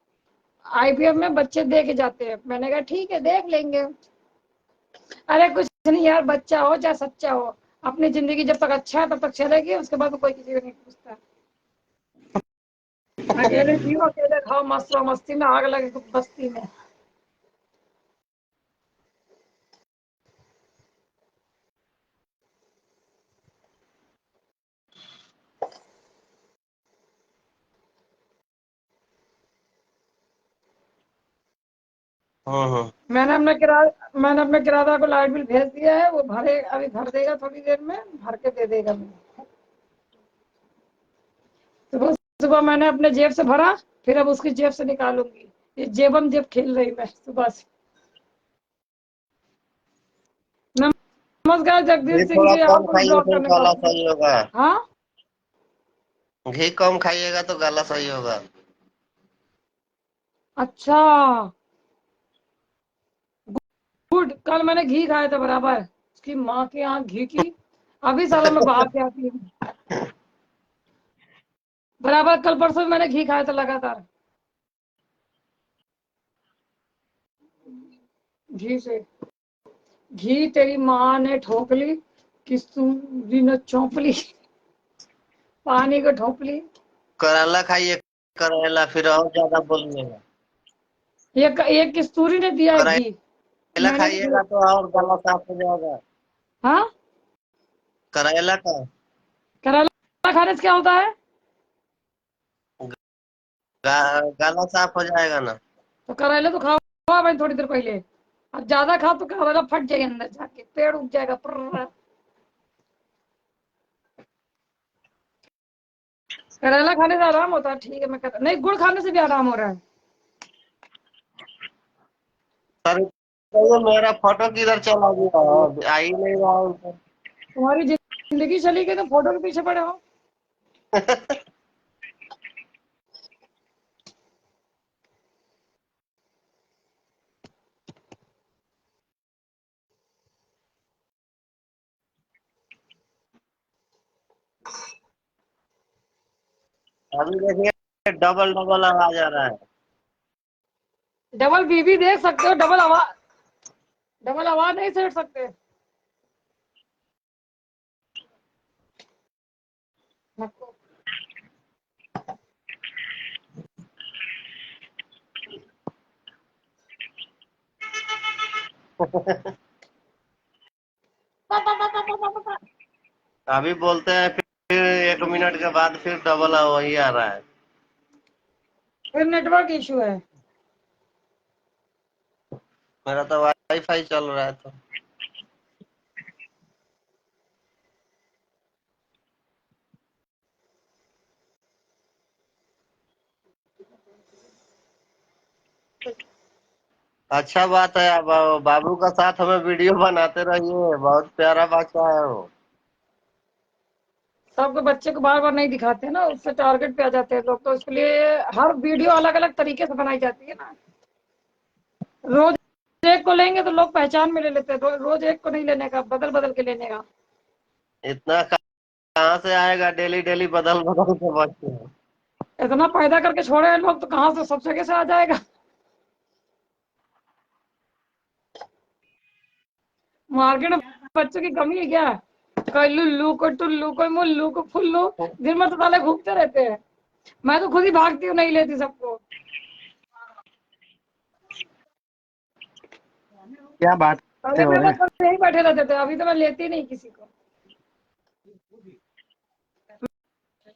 आईवीएफ में बच्चे दे के जाते हैं। मैंने कहा ठीक है देख लेंगे। अरे कुछ नहीं यार, बच्चा हो चाहे सच्चा हो, अपनी जिंदगी जब तक अच्छा है तब तक चलेगी, उसके बाद कोई किसी को नहीं पूछता। अकेले जियो, अकेले खाओ, मस्त रहो, मस्ती में आग लगे बस्ती में। मैंने अपने किराएदार को लाइट बिल भेज दिया है, वो भरे, अभी भर देगा, थोड़ी देर में भर के दे देगा। सुबह सुबह मैंने अपने जेब से भरा, फिर अब उसकी जेब से निकालूंगी। ये जेबम जेब खेल रही मैं सुबह से। नमस्कार जगदीश घी सिंह थोड़ा जी, कम आपको भी खाइए ब्लॉक तो करने का गला ऑप्शन है। सही होगा। हाँ घी कम खाइएगा तो गला सही होगा। अच्छा, झूठ, कल मैंने घी खाया था बराबर, उसकी माँ के यहाँ घी की। अभी साला मैं बाहर से आती हूँ बराबर, कल परसों भी मैंने घी खाया था लगातार, घी से। घी तेरी माँ ने ठोक ली, किस्तूरी ने चौंप ली, पानी को ठोप ली। करेला खाइए, करेला फिर और ज्यादा बोलने का। ये किस्तूरी ने दिया है घी, करेला मैंने नहीं दिया। खाइएगा तो और गला साफ हो जाएगा। हाँ, करेला का करेला खाने से क्या होता है? गला साफ हो जाएगा ना। तो करेले तो खाओ भाई थोड़ी देर पहले, अब ज्यादा खाओ तो करेला फट जाएगा अंदर जाके, पेड़ उग जाएगा पुर्र। करेला खाने से आराम होता है, ठीक है, नहीं, गुड़ खाने से भी आराम हो रहा है। सर तो मेरा फोटो किधर चला गया, आ ही नहीं रहा है ऊपर। तुम्हारी जिंदगी चली गई तो फोटो के पीछे पड़े हो। अभी देखिए डबल डबल आवाज आ रहा है। डबल बीबी देख सकते हो, डबल आवाज नहीं सेट सकते। अभी बोलते हैं फिर 1 मिनट के बाद फिर डबल वही आ रहा है। फिर नेटवर्क इशू है। मेरा तो वाईफाई चल रहा है तो। अच्छा बात है, अब बाबू का साथ हमें वीडियो बनाते रहिए, बहुत प्यारा बच्चा है वो। सबके बच्चे को बार बार नहीं दिखाते ना, उससे टारगेट पे आ जाते हैं लोग, तो इसके लिए हर वीडियो अलग अलग तरीके से बनाई जाती है ना। रोज एक को लेंगे तो लोग पहचान में ले लेते हैं, रोज एक को नहीं लेने का, बदल बदल के लेने का। इतना कहाँ से आएगा, डेली डेली बदल बदल के बच्चे हैं। इतना पैदा करके छोड़े हैं लोग, तो कहाँ से सब जगह से आ जाएगा। मार्केट में बच्चों की कमी है क्या? कोई लुल्लू, कोई टुल्लू, कोई मुल्लू, कोई फुल्लू, दिन भर तो साले घूमते रहते हैं। मैं तो खुद ही भागती हूँ, नहीं लेती सबको। क्या बात पहले हो मेरे रही। पास सब यही बैठे रहते थे, अभी तो मैं लेती नहीं किसी को।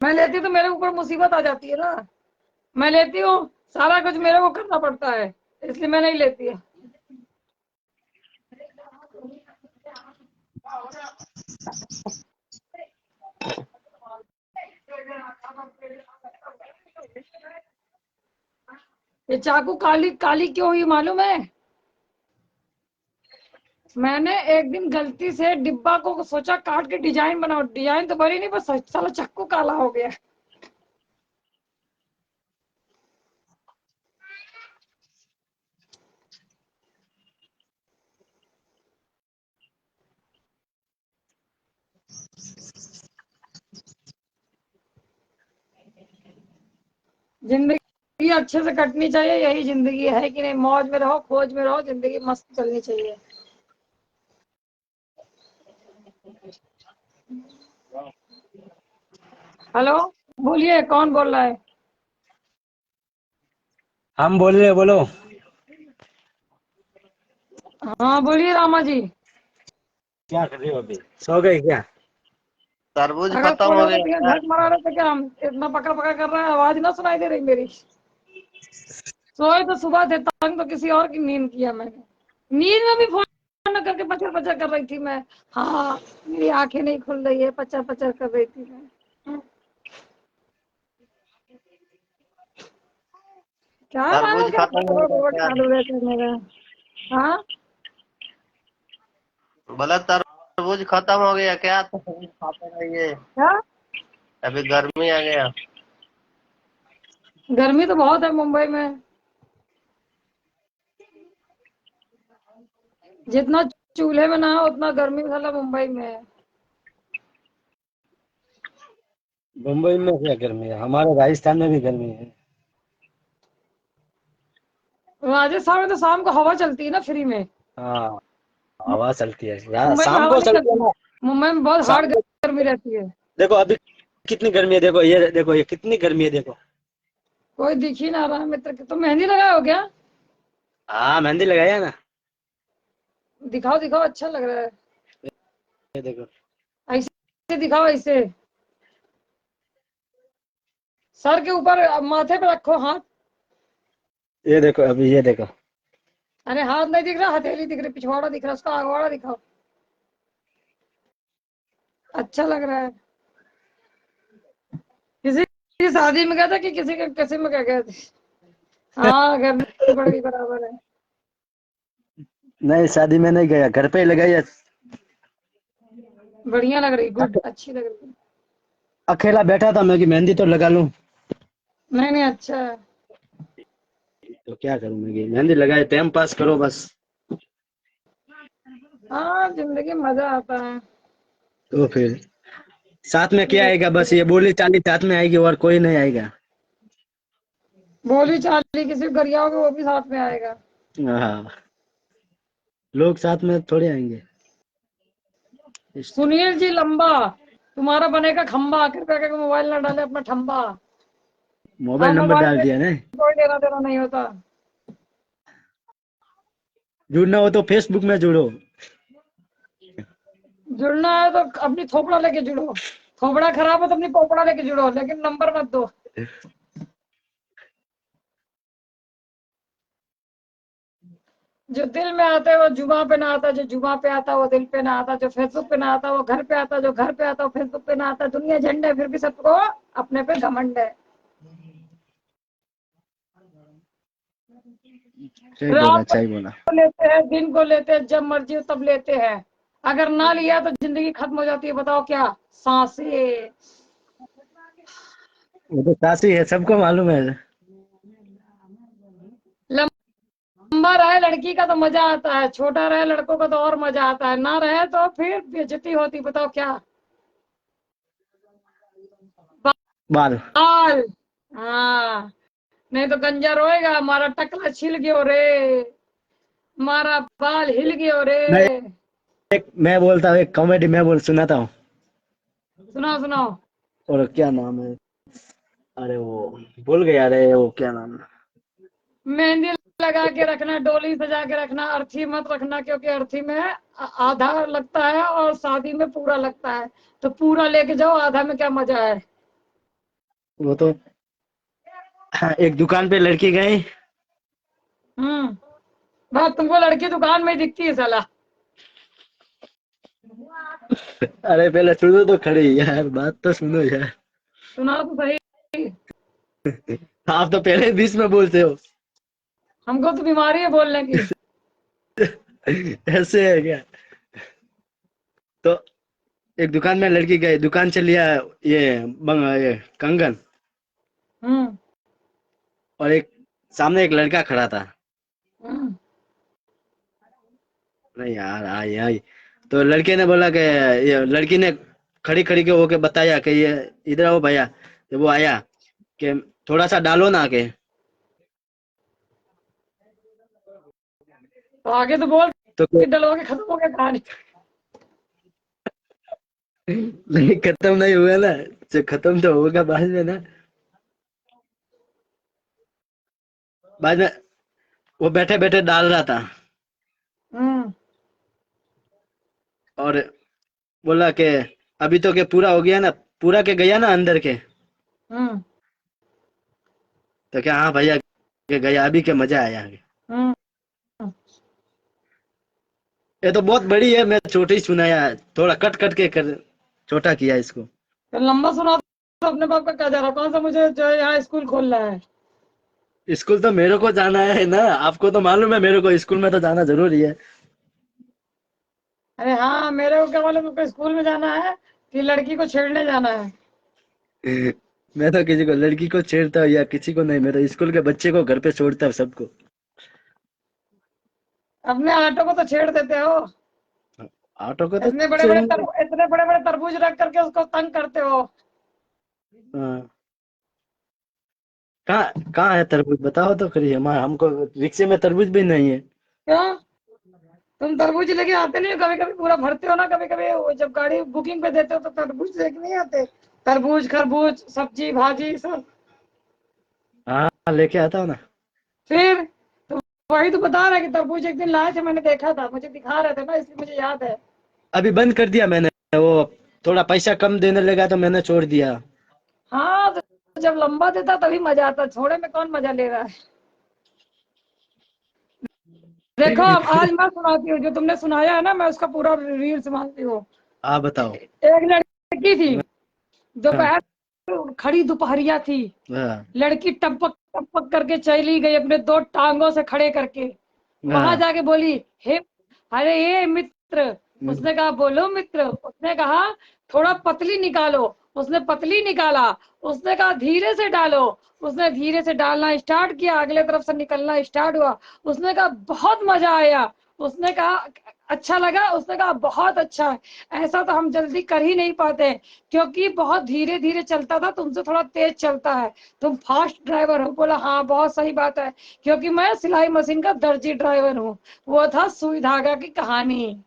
मैं लेती तो मेरे ऊपर मुसीबत आ जाती है ना। मैं लेती हूँ, सारा कुछ मेरे को करना पड़ता है, इसलिए मैं नहीं लेती है। ये चाकू काली काली क्यों हुई मालूम है? मैंने एक दिन गलती से डिब्बा को सोचा काट के डिजाइन बनाओ, डिजाइन तो बनी नहीं, बस साला चाकू काला हो गया। जिंदगी अच्छे से कटनी चाहिए, यही जिंदगी है कि नहीं? मौज में रहो, खोज में रहो, जिंदगी मस्त चलनी चाहिए। हेलो, बोलिए, कौन बोल रहा है? हम बोल रहे, बोलो। हाँ बोलिए रामा जी। क्या कर रहे हो अभी, सो गए क्या? तरबूज अगर खत्म सोए हो होते तो गया क्या झक मारा रहे थे क्या? हम इतना पकड़ पकड़ कर रहे हैं, आवाज ना सुनाई दे रही मेरी? सोए तो सुबह थे, तंग तो किसी और की नींद किया मैंने। नींद में भी फोन न करके पचर पचर कर रही थी मैं। हाँ, मेरी आंखें नहीं खुल रही है, पचर पचर कर रही थी मैं। क्या मालूम तरबूज क्या खत्म हो गया रोड क्या? चालू रहते मेरे। हाँ, बोला तरबूज खत्म हो गया क्या, तो खाते रहिए, क्या? अभी गर्मी आ गया। गर्मी तो बहुत है मुंबई में। जितना चूल्हे में ना हो उतना गर्मी साला मुंबई में है। मुंबई में क्या गर्मी है, हमारे राजस्थान में भी गर्मी है। राजस्थान में तो शाम को हवा चलती है ना फ्री में। हाँ, हवा चलती है मुंबई में शाम हवा को नहीं चलती है चलती। ना। मुंबई में बहुत शाम हार्ड को गर्मी रहती है। देखो अभी कितनी गर्मी है, देखो ये देखो, ये कितनी गर्मी है देखो। कोई दिख ही ना रहा है मित्र के। तुम मेहंदी लगाए हो क्या? हाँ, मेहंदी लगाई है ना। दिखाओ दिखाओ, अच्छा लग रहा है। ये देखो। ऐसे दिखाओ, ऐसे सर के ऊपर माथे पे रखो हाथ। ये देखो अभी, ये देखो। अरे हाथ नहीं दिख रहा, हथेली दिख रही, पिछवाड़ा दिख रहा, उसका आगवाड़ा दिखाओ। अच्छा लग रहा है। किसी की शादी में गया था कि किसी के किसी में क्या गए थे? हाँ, गर्मी पड़ गई बराबर है। नहीं, शादी में नहीं गया, घर पे ही लगाई है। बढ़िया लग रही, गुड, अच्छी लग रही। अकेला बैठा था मैं कि मेहंदी तो लगा लूं, नहीं नहीं, अच्छा है। तो क्या करूं मैं कि मेहंदी लगाए, टाइम पास करो बस। हाँ, जिंदगी में मजा आता है। तो फिर साथ में क्या आएगा, बस ये बोली चाली साथ में आएगी और कोई नहीं आएगा। बोली चाली किसी को गरियाओगे वो भी साथ में आएगा। हाँ, लोग साथ में थोड़े आएंगे। सुनील जी लंबा, तुम्हारा बनेगा खंबा, कृपया करके मोबाइल ना डाले अपना ठंबा। हाँ, मोबाइल नंबर मोबाइल डाल में दिया ना। कोई लेना देना नहीं होता। जुड़ना हो तो फेसबुक में जुड़ो। जुड़ना है तो अपनी थोपड़ा लेके जुड़ो। थोपड़ा खराब है तो अपनी पोपड़ा लेके जुड़ो, लेकिन नंबर मत दो। जो दिल में आता है वो जुबां पे ना आता, जो जुबां पे आता है वो दिल पे ना आता, जो फेसबुक पे ना आता वो घर पे आता, जो घर पे आता वो फेसबुक पे ना आता। दुनिया झंड है फिर भी सबको अपने पे घमंड है। सही बोला, रात सही बोला। को लेते हैं, दिन को लेते हैं, जब मर्जी हो तब लेते हैं। अगर ना लिया तो जिंदगी खत्म हो जाती है। बताओ क्या? सांसें। वो तो सासी है, सबको मालूम है। लंबा रहे लड़की का तो मजा आता है, छोटा रहे लड़कों का तो और मजा आता है, ना रहे तो फिर बेइज्जती होती। बताओ क्या? बाल। बाल। हाँ, नहीं तो गंजा रोएगा हमारा टकला छिल गयो रे, हमारा बाल हिल गयो रे। मैं मैं बोलता हूँ, एक कॉमेडी मैं बोल सुनाता हूँ। सुनाओ सुनाओ। और क्या नाम है, अरे वो भूल गया, अरे वो क्या नाम है। मेहंदी लगा के रखना, डोली सजा के रखना, अर्थी मत रखना, क्योंकि अर्थी में आधा लगता है और शादी में पूरा लगता है। तो पूरा लेके जाओ, आधा में क्या मजा है। वो तो एक दुकान पे लड़की गई। हम्म। बस तुमको लड़की दुकान में ही दिखती है साला। अरे पहले सुनो तो खड़ी यार, बात तो सुनो यार। सुनाओ तो सही। आप तो पहले 20 में बोलते हो। हमको तो बीमारी है बोलने की। ऐसे है क्या? तो एक दुकान में लड़की गई, दुकान से लिया ये कंगन, हम्म। और एक सामने एक लड़का खड़ा था। हम्म। नहीं यार, आई आई। तो लड़के ने बोला कि, ये लड़की ने खड़ी खड़ी के होके बताया कि ये इधर आओ भैया। तो वो आया कि थोड़ा सा डालो ना आके। तो आगे तो बोल तो कि डलवा के खत्म हो गया कहानी। नहीं, खत्म नहीं हुआ ना, जो खत्म तो होगा बाद में ना। बाद में वो बैठे बैठे डाल रहा था, हम्म। और बोला कि अभी तो के पूरा हो गया ना, पूरा के गया ना अंदर के। हम्म। तो क्या, हाँ भैया के गया, अभी के मजा आया। हम्म। ये तो बहुत बड़ी है, मैं छोटी ही सुनाया, थोड़ा कट कट के कर छोटा किया इसको। तो लंबा सुना तो अपने बाप का क्या जा रहा? कौन सा मुझे जो है यहाँ स्कूल खोलना है? स्कूल तो मेरे को जाना है ना, आपको तो मालूम है, मेरे को स्कूल में तो जाना जरूरी है। अरे हाँ, मेरे को क्या मालूम तुमको स्कूल में जाना है कि लड़की को छेड़ने जाना है। मैं तो किसी को लड़की को छेड़ता हूँ या किसी को नहीं, मैं तो स्कूल के बच्चे को घर पे छोड़ता हूँ सबको। अपने आटो को तो छेड़ देते हो, ऑटो को तो इतने बड़े बड़े इतने बड़े बड़े तरबूज रख करके उसको तंग करते हो। हाँ। कहाँ कहाँ है तरबूज, बताओ तो करिए, हमारे हमको रिक्शे में तरबूज भी नहीं है। क्यों तुम तरबूज लेके आते नहीं हो? कभी कभी पूरा भरते हो ना, कभी कभी जब गाड़ी बुकिंग पे देते हो तो तरबूज लेके नहीं आते? तरबूज खरबूज सब्जी भाजी सब। हाँ लेके आता हूँ ना। फिर तो वही तो बता रहा है कि तरबूज एक दिन लाए थे, मैंने देखा था, मुझे दिखा रहे थे ना, इसलिए मुझे याद है। अभी बंद कर दिया मैंने, वो थोड़ा पैसा कम देने लगा तो मैंने छोड़ दिया। हाँ तो जब लंबा देता तभी मजा आता, छोड़े में कौन मजा ले रहा है। देखो अब आज मैं सुनाती हूँ, जो तुमने सुनाया है ना, मैं उसका पूरा रील सुनाती हूँ। आप बताओ। एक लड़की थी, हाँ दोपहर खड़ी दोपहरिया थी, हाँ लड़की टपक टपक करके चली गई अपने दो टांगों से खड़े करके, वहां हाँ। जाके बोली, हे अरे ये मित्र। उसने कहा बोलो मित्र। उसने कहा थोड़ा पतली निकालो। उसने पतली निकाला। उसने कहा धीरे से डालो। उसने धीरे से डालना स्टार्ट किया, अगले तरफ से निकलना स्टार्ट हुआ। उसने कहा बहुत मजा आया। उसने कहा अच्छा लगा। उसने कहा बहुत अच्छा है, ऐसा तो हम जल्दी कर ही नहीं पाते क्योंकि बहुत धीरे धीरे चलता था, तुमसे थोड़ा तेज चलता है, तुम फास्ट ड्राइवर हो। बोला हाँ बहुत सही बात है, क्योंकि मैं सिलाई मशीन का दर्जी ड्राइवर हूँ। वो था सुई धागा की कहानी।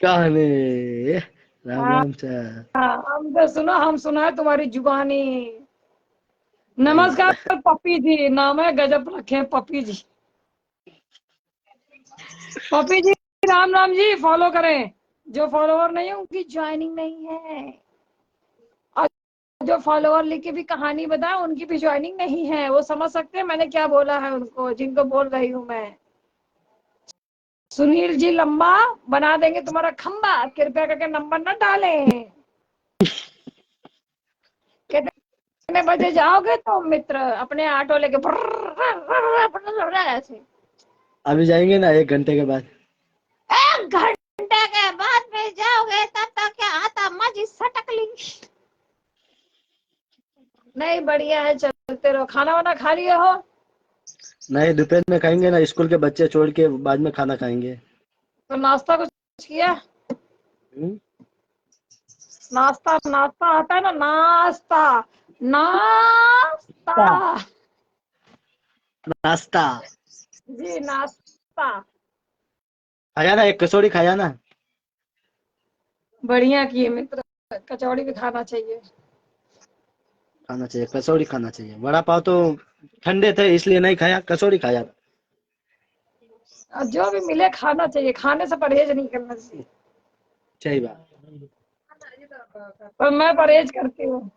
कहानी। राम हाँ, राम सर। हम तो सुनो, हम सुना है तुम्हारी जुबानी। नहीं। नमस्कार पप्पी जी, नाम है गजब रखे हैं पप्पी जी। पप्पी जी राम राम जी, फॉलो करें। जो फॉलोवर नहीं है उनकी ज्वाइनिंग नहीं है, और जो फॉलोवर लिख के भी कहानी बताए उनकी भी ज्वाइनिंग नहीं है। वो समझ सकते हैं मैंने क्या बोला है उनको, जिनको बोल रही हूँ मैं। सुनील जी लंबा बना देंगे तुम्हारा खंबा, कृपया करके नंबर न डालें। कितने बजे जाओगे तो मित्र अपने ऑटो लेके ऐसे? अभी जाएंगे ना 1 घंटे के बाद। 1 घंटे के बाद में जाओगे तब तक क्या आता मजी सटक ली। नहीं बढ़िया है, चलते रहो। खाना वाना खा लिए हो? नहीं दोपहर में खाएंगे ना, स्कूल के बच्चे छोड़ के बाद में खाना खाएंगे। तो नाश्ता कुछ किया? हम्म? नाश्ता नाश्ता आता है ना, नाश्ता नाश्ता। नाश्ता जी नाश्ता। खाया ना, एक कचौड़ी खाया ना। बढ़िया किए मित्र, कचौड़ी भी खाना चाहिए। खाना चाहिए, कचौड़ी खाना चाहिए। वड़ा पाव तो ठंडे थे इसलिए नहीं खाया, कचौड़ी खाया। और जो भी मिले खाना चाहिए, खाने से परहेज नहीं करना चाहिए। सही बात। पर मैं परहेज करती हूँ।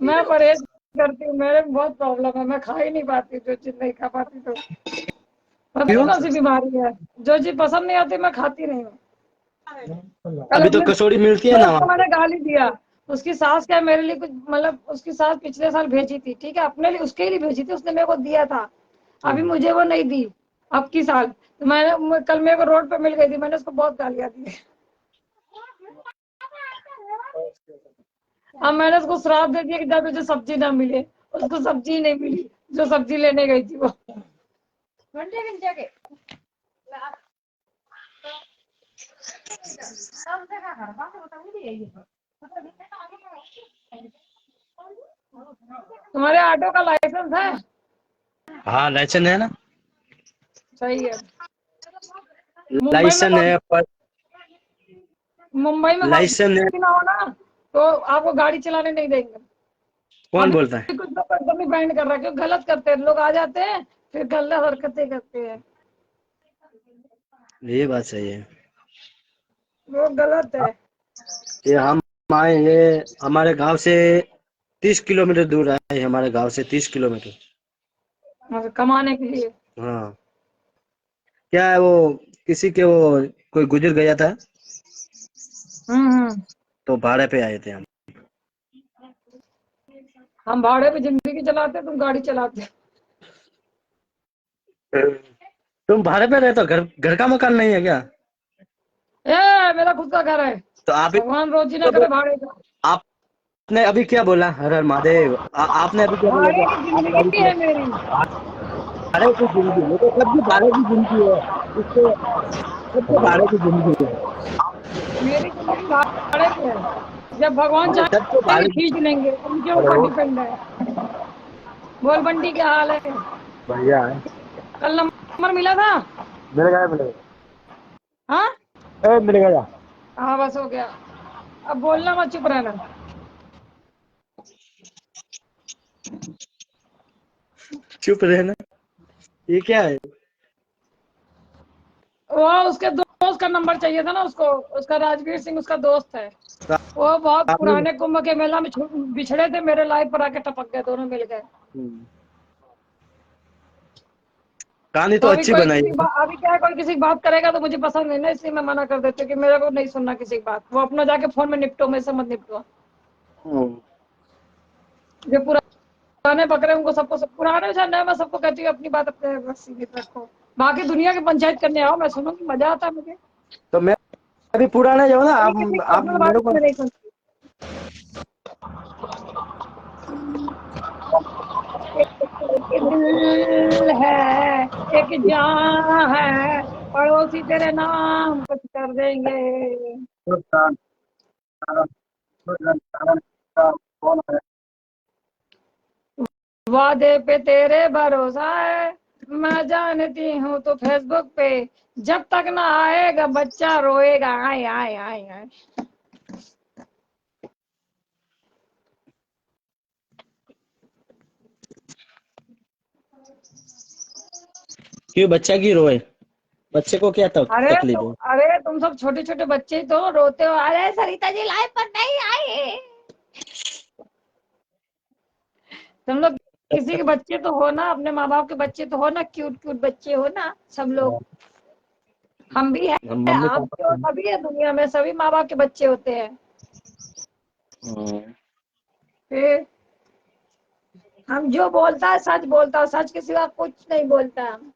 मैं परहेज करती हूँ, मेरे में बहुत प्रॉब्लम है, मैं खा ही नहीं पाती, जो चीज नहीं खा पाती तो पता नहीं क्यों? कौन सी बीमारी है। जो चीज पसंद नहीं आती मैं खाती नहीं हूँ। कल अभी तो अपने कचौड़ी मिलती है ना दोस्त को वहाँ। मैंने गाली दिया। उसकी सास क्या मेरे लिए कुछ, मतलब उसकी सास पिछले साल भेजी थी, ठीक है, अपने लिए उसके लिए भेजी थी, उसने मेरे को दिया था, अभी मुझे वो नहीं दी अब की साल। तो कल मेरे को रोड पे मिल गई थी, मैंने उसको बहुत गालियां दी। अब मैंने उसको श्राप दे दिया कि जब तुझे सब्जी ना मिले। उसको सब्जी नहीं मिली जो सब्जी लेने गई थी वो। तुम्हारे ऑटो का लाइसेंस है? हाँ लाइसेंस है ना। सही है। मुंबई में लाइसेंस है पर मुंबई में लाइसेंस है। ना हो ना तो आपको गाड़ी चलाने नहीं देंगे। कौन बोलता है? अभी कुछ लोग एकदम ही बैंड कर रहा है, क्यों गलत करते हैं लोग, आ जाते हैं फिर गलत हरकतें करते हैं, ये बात सही है। वो गलत है। ये हम आए, ये हमारे गांव से 30 किलोमीटर दूर है, हमारे गांव से 30 किलोमीटर। मतलब कमाने के लिए। हाँ। क्या है वो, किसी के वो कोई गुजर गया था हम्म। तो भाड़े पे आए थे हम। हम भाड़े पे जिंदगी चलाते, तुम गाड़ी चलाते। तुम भाड़े पे रहते हो, घर घर का मकान नहीं है क्या? ए मेरा खुद का घर है, तो आप भगवान रोजी ना करे भाड़े का। आपने अभी क्या बोला? हर हर महादेव। आपने अभी क्या बोला भाड़े कि की आप गाड़ी जिंदगी है चला? मेरी। भाड़े की जिंदगी है, तो सबकी भाड़े की जिंदगी है। इससे सबके भाड़े की जिंदगी है। मेरी जिंदगी भाड़े पे है। जब भगवान अरे सबके चाहेंगे भाड़े खींच लेंगे, उनके ऊपर हेलो डिपेंड है। बोल बंटी क्या हाल है? बढ़िया है। कल नंबर मिला था? मिलेगा मिलेगा। हाँ मिलेगा। हाँ, बस हो गया। अब बोलना मत, चुप रहना। चुप रहना, ये क्या है? वो उसके दोस्त का नंबर चाहिए था ना उसको। उसका राजवीर सिंह उसका दोस्त है। वो बहुत आपने पुराने कुंभ के मेला में बिछड़े थे, मेरे लाइव पर आके टपक गए, दोनों मिल गए। कहानी तो तो अच्छी बनाई है। अभी क्या है, कोई किसी की बात करेगा तो मुझे पसंद नहीं ना, इसलिए मैं मना कर देती हूँ कि मेरे को नहीं सुनना किसी की बात। वो अपना जाके फोन में निपटो, मेरे से मत निपटो। जो पुराने बकरे उनको सबको पुराने जो नए, मैं सबको कहती हूँ अपनी बात अपने बस सीमित रखो। बाकी दुनिया की पंचायत करने आओ, मैं सुनूंगी, मजा आता है मुझे। तो मैं अभी पुराना जो ना, अभी किसी आप पर्सनल बात मेरे को में नहीं सुनती। एक दिल है, एक जान है, पड़ोसी तेरे नाम कुछ कर देंगे। वादे पे तेरे भरोसा है, मैं जानती हूँ तो फेसबुक पे जब तक ना आएगा बच्चा रोएगा। आए आए आए आए। क्यों बच्चा की रोए? बच्चे को क्या तकलीफ है? अरे तुम सब छोटे छोटे बच्चे ही तो रोते हो, अरे सरिता जी लाइव पर नहीं आए। तुम लोग किसी के बच्चे तो हो ना, अपने माँ बाप के बच्चे तो हो ना, क्यूट क्यूट बच्चे हो ना सब लोग। हम भी है, मम्मी आप जो पापा। सभी है दुनिया में, सभी माँ बाप के बच्चे होते हैं। फिर हम जो बोलता है सच बोलता है, सच के सिवा कुछ नहीं बोलता हम।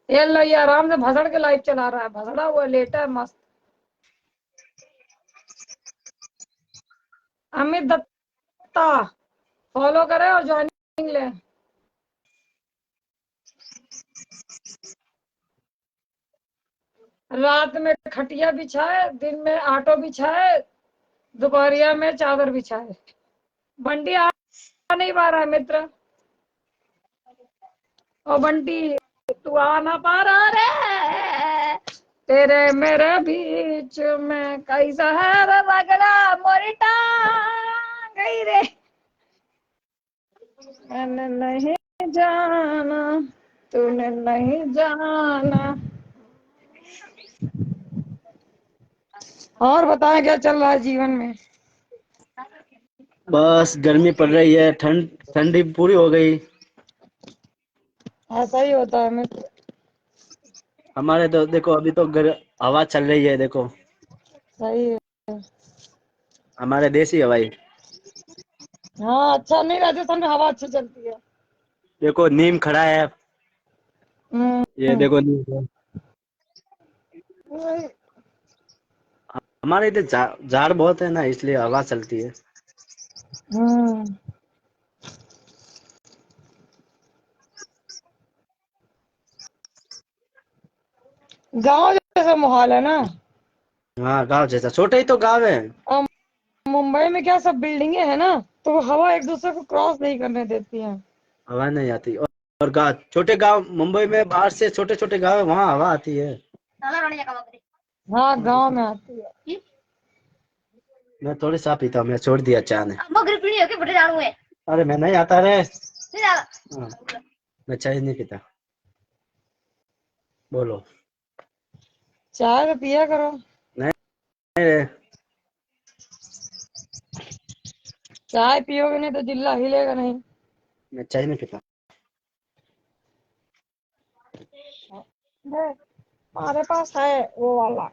ये लो, ये आराम से भसड़ के लाइव चला रहा है, भसड़ा हुआ लेटा है मस्त। अमित दत्ता फॉलो करे और ज्वाइनिंग ले। रात में खटिया बिछाए, दिन में आटो बिछाए, दोपहरिया में चादर बिछाए। बंटी आ नहीं पा रहा है मित्र। ओ बंटी, तू आ ना पा रहा रे, तेरे मेरे बीच में कैसा है रे रगड़ा, मोरी टांग गई रे, मैंने नहीं जाना, तूने नहीं जाना। और बताएं क्या चल रहा है जीवन में? बस गर्मी पड़ रही है, ठंडी पूरी हो गई। ऐसा ही होता है मित्र। हमारे तो देखो अभी तो हवा चल रही है, देखो सही है। हमारे देसी हवाई। हाँ अच्छा, नहीं राजस्थान में हवा अच्छी चलती है। देखो नीम खड़ा है, ये हम्म। देखो नीम। हमारे इधर झाड़ बहुत है ना, इसलिए हवा चलती है। हम्म। गांव जैसा माहौल है ना। हाँ गांव जैसा, छोटा ही तो गांव है। और मुंबई में क्या सब बिल्डिंगे है ना, तो वो हवा एक दूसरे को क्रॉस नहीं करने देती है। हवा नहीं आती, और गांव, छोटे गांव मुंबई में बाहर से छोटे छोटे गांव है, वहाँ हवा आती है। हाँ गांव में आती है। मैं थोड़ी सा पीता हूँ, मैं छोड़ दिया चाय ने। अरे मैं नहीं आता रे। हाँ, मैं चाय नहीं पीता। बोलो। चाय तो पिया करो। नहीं रे। चाय पियोगे नहीं तो जिल्ला हिलेगा नहीं। मैं चाय नहीं पीता। हमारे पास है वो वाला।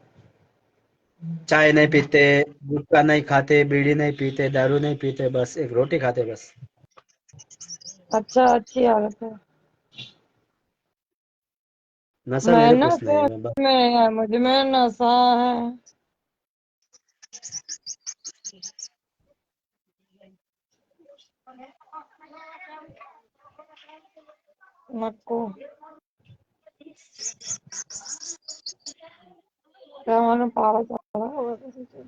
चाय नहीं पीते, गुटखा नहीं खाते, बीड़ी नहीं पीते, दारू नहीं पीते, बस एक रोटी खाते बस। अच्छा, अच्छी आदत है। नशा मैं मेरे कुछ नहीं नशे है बस। में है, मुझ में नशा है। नक्को क्या मालूम पारा चढ़ा होगा किसी चीज।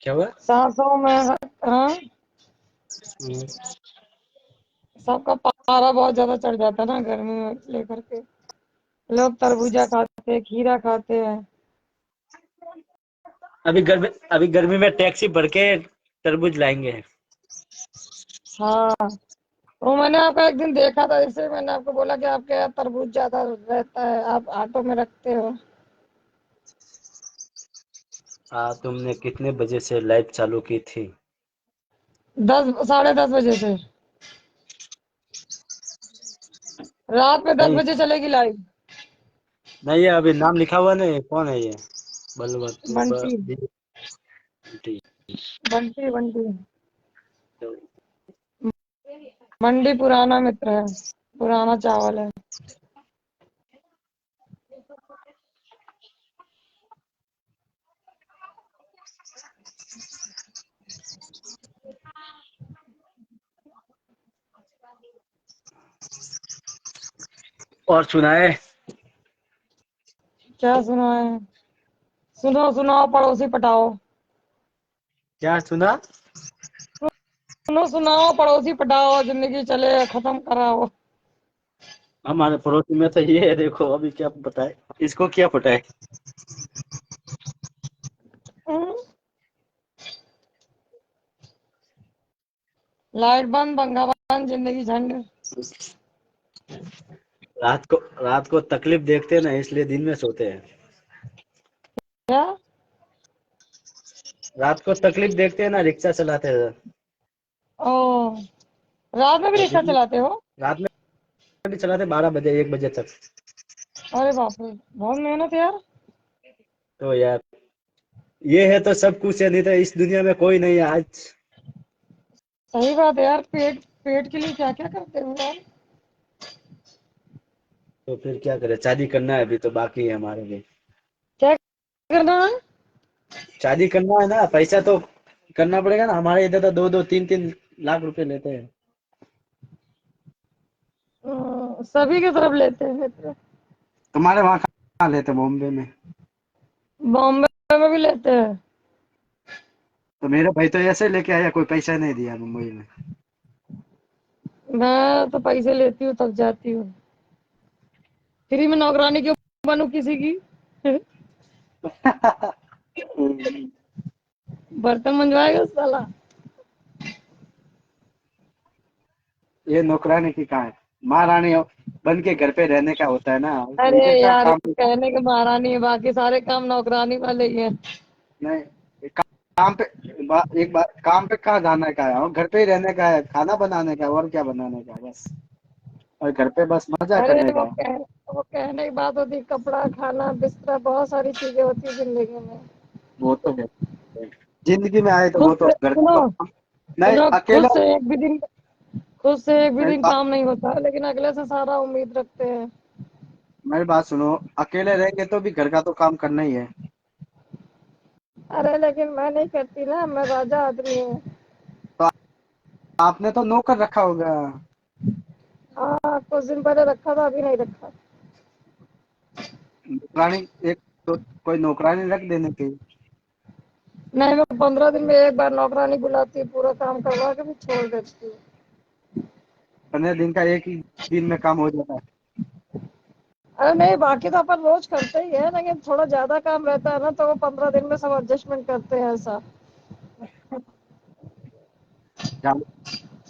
क्या हुआ? सांसों में हाँ सबका पारा बहुत ज्यादा चढ़ जाता है ना गर्मी में लेकर के। लोग तरबूजा खाते हैं, खीरा खाते हैं। अभी गर्मी में टैक्सी भर के तरबूज लाएंगे। हाँ वो मैंने आपका एक दिन देखा था, इसलिए मैंने आपको बोला कि आपके यहाँ तरबूज ज्यादा रहता है, आप ऑटो में रखते हो। हाँ, तुमने कितने बजे से लाइव चालू की थी? 10 साढ़े 10 बजे से रात में 10 नहीं बजे चलेगी लाइव। नहीं, ये अभी नाम लिखा हुआ नहीं, कौन है ये? बंटी बंटी। बंटी बंटी मंडी पुराना मित्र है, पुराना चावल है। और सुनाए? क्या सुनाए? सुनो सुनाओ पड़ोसी पटाओ। क्या सुना? सुनो सुनाओ पड़ोसी पटाओ, जिंदगी चले खत्म कराओ। हमारे पड़ोसी में तो ये है, देखो अभी क्या बताए, इसको क्या पटाए। हम्म, लाइट बंद, पंखा बंद, जिंदगी झंड। रात को तकलीफ देखते हैं ना, इसलिए दिन में सोते हैं। क्या? रात को तकलीफ देखते हैं ना, रिक्शा चलाते हैं। ओ रात में भी और रिक्शा चलाते हो? रात में भी चलाते 12 बजे 1 बजे तक। अरे बाप रे, बहुत मेहनत है यार। तो यार ये है तो सब कुछ है, नहीं तो इस दुनिया में कोई नहीं है आज। सही बात है यार, पेट पेट के लिए क्या क्या करते हो यार। तो फिर क्या करें, शादी करना है अभी तो बाकी है हमारे लिए। क्या करना है? शादी करना है ना, पैसा तो करना पड़ेगा ना, हमारे इधर तो 2-3 लाख रुपए लेते हैं। सभी की तरफ लेते हैं मित्र। तुम्हारे वहाँ कहाँ लेते, बॉम्बे में? बॉम्बे में भी लेते हैं। तो मेरे भाई तो ऐसे लेके आया, कोई पैसा नहीं दिया मुंबई में। मैं तो पैसे लेती हूँ तब जाती हूँ। फ्री में नौकरानी क्यों बनूं किसी की? बर्तन मंजवाएगा साला। ये नौकरानी की कहाँ है, महारानी बन के घर पे रहने का होता है ना, अरे उनके क्या यार काम। कहने के महारानी है, बाकी सारे काम नौकरानी वाले ही हैं। नहीं, काम पे एक बार काम पे कहाँ जाने का है, और घर पे ही रहने का है, खाना बनाने का है, और क्या बनाने का है बस। और घर पे बस मजा अरे करने का है। वो कहने की बात होती, कपड़ा खाना बिस्तर बहुत सारी चीजें होती है जिंदगी में। वो तो है, जिंदगी में आए तो खुद वो तो से घर सुनो का काम। नहीं सुनो अकेला। खुद से एक भी मेरी दिन बात काम नहीं होता है, लेकिन अगले से सारा उम्मीद रखते हैं। मेरी बात सुनो, अकेले रहेंगे तो भी घर का तो काम करना ही है। अरे लेकिन मैं नहीं करती ना, मैं राजा आदमी हूँ। तो आपने तो नौकर रखा होगा। हाँ कुछ दिन पहले रखा था, अभी नहीं रखा। नौकरानी एक तो कोई नौकरानी रख देने की। नहीं, मैं 15 दिन में एक बार नौकरानी बुलाती हूँ, पूरा काम करवा के भी छोड़ देती हूँ। 15 दिन का एक ही दिन में काम हो जाता है। अरे नहीं, बाकी तो अपन रोज करते ही है, लेकिन थोड़ा ज्यादा काम रहता है ना, तो वो 15 दिन में सब एडजस्टमेंट करते हैं ऐसा। झाड़ू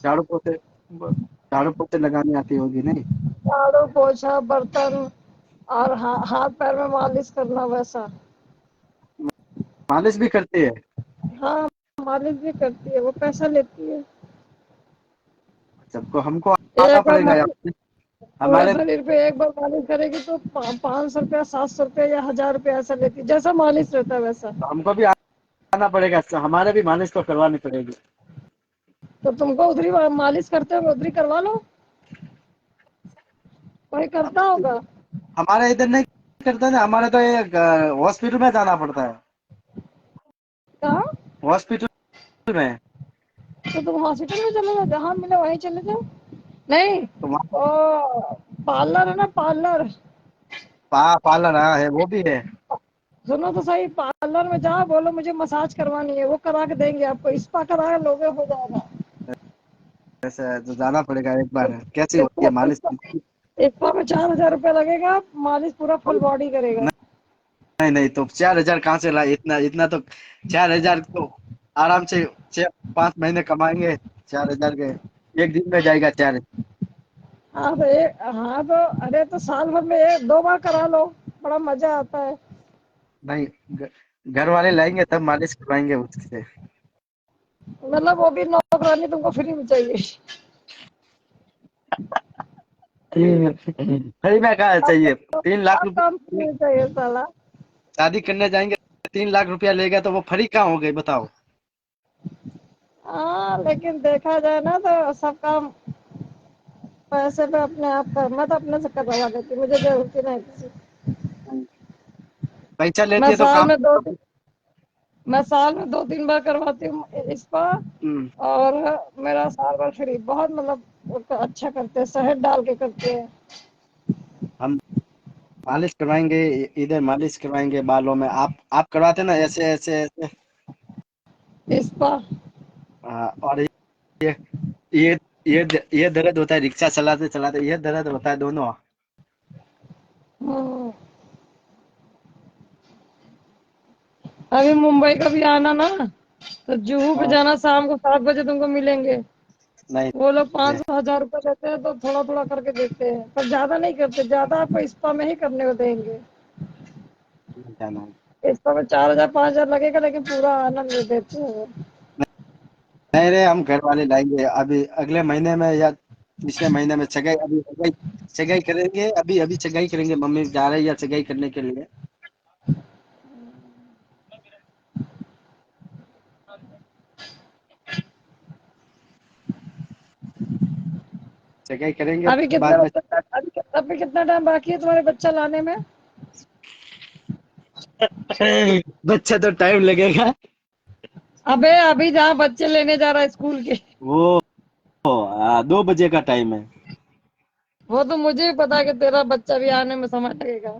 झाड़ू पोछे झाड़ू पोछे लगानी आती होगी नहीं? झाड़ू पोछा बर्तन और हाथ पैर में मालिश करना वैसा। मालिश भी करती है? हाँ मालिश भी करती है, वो पैसा लेती है। सबको हमको आना एक बार पड़ेगा मालिश, यार। पूरे हमारे शरीर पे एक बार मालिश करेगी तो 500 रुपया 700 रुपया या 1000 रुपया ऐसा लेती है, जैसा मालिश रहता है वैसा। हमको भी आना पड़ेगा, हमारे भी मालिश तो करवानी पड़ेगी। तो तुमको उधरी मालिश करते हो, उधरी करवा लो, कोई करता होगा। हमारे इधर नहीं करते ना, हमारे तो ये हॉस्पिटल में जाना पड़ता है। कहाँ? हॉस्पिटल में। तो तुम हॉस्पिटल में चले जाओ, जहाँ मिले वहीं चले जाओ। नहीं, तो वहाँ ओ पार्लर है ना, पार्लर। पार्लर है वो भी है। सुनो तो सही, पार्लर में जाओ, बोलो मुझे मसाज करवानी है, वो करा के देंगे आपको, स्पा करा के लोगे, हो जाएगा। ऐसा है तो जाना पड़ेगा एक बार। कैसी होती है मालिश? स्पा में 4,000 रुपया लगेगा, मालिश पूरा फुल बॉडी करेगा। नहीं नहीं, तो 4,000 कहाँ से लाए? इतना इतना तो 4,000 तो आराम से 6-5 महीने कमाएंगे। 4,000 के एक दिन में जाएगा 4। हाँ तो अरे तो साल भर में 2 बार करा लो, बड़ा मजा आता है। नहीं, घर वाले लाएंगे तब मालिश करवाएंगे उससे। मतलब वो भी नौकरानी तुमको फ्री में चाहिए? सही में कहा चाहिए। 3 लाख सब काम फ्री रुपए में चाहिए साला। शादी करने जाएंगे, 3 लाख रुपया लेगा तो वो फ्री कहाँ हो गई बताओ? हाँ लेकिन देखा जाए ना तो सब काम पैसे पे अपने आप कर, मैं तो अपने से करवा देती, मुझे जरूरत ही नहीं किसी। पैसा मैं लेती है तो साल काम। में दो मैं साल में 2-3 बार करवाती हूँ स्पा। हम्म, और मेरा साल भर फ्री, बहुत मतलब वो तो अच्छा करते हैं, शहद डाल के करते हैं। हम मालिश करवाएंगे, इधर मालिश करवाएंगे बालों में। आप करवाते ना ऐसे ऐसे ऐसे। स्पा। और ये ये ये दर्द होता है रिक्शा चलाते चलाते, ये दर्द होता है दोनों। हम्म, अभी मुंबई का भी आना ना, तो जुहू पे हाँ, जाना, शाम को 7 बजे तुमको मिलेंगे। नहीं वो लोग 5,000 रुपये लेते हैं, तो थोड़ा थोड़ा करके देते हैं, पर ज्यादा नहीं करते, ज्यादा आपको स्पा में ही करने को देंगे। नहीं जाना है। स्पा में 4,000 5,000 लगेगा, लेकिन पूरा आनंद देते हैं वो। नहीं रे, हम घर वाले लाएंगे अभी अगले महीने में या तीसरे महीने में। सगाई अभी सगाई करेंगे, अभी अभी सगाई करेंगे। मम्मी जा रही है सगाई करने के लिए। सगाई करेंगे अभी कितना बाद में। अभी कितना टाइम बाकी है तुम्हारे बच्चा लाने में? बच्चा तो टाइम लगेगा। अबे अभी जहाँ बच्चे लेने जा रहा है स्कूल के, वो 2 बजे का टाइम है। वो तो मुझे भी पता है कि तेरा बच्चा भी आने में समय लगेगा।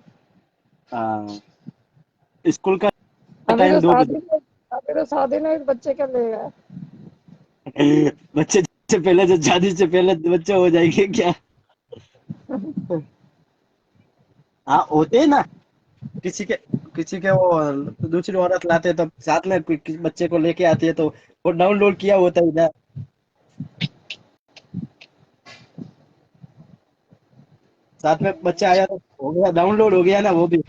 आ, स्कूल का अभी तो टाइम 2 बजे। शादी में अभी तो शादी में बच्चे क्या लेगा? बच्चे से पहले जो शादी से पहले बच्चे हो जाएंगे क्या? हाँ होते हैं ना। किसी के किसी के वो दूसरी औरत लाते हैं तो साथ में किसी बच्चे को लेके आती है, तो वो डाउनलोड किया होता है इधर। साथ में बच्चा आया तो हो गया, डाउनलोड हो गया ना वो भी।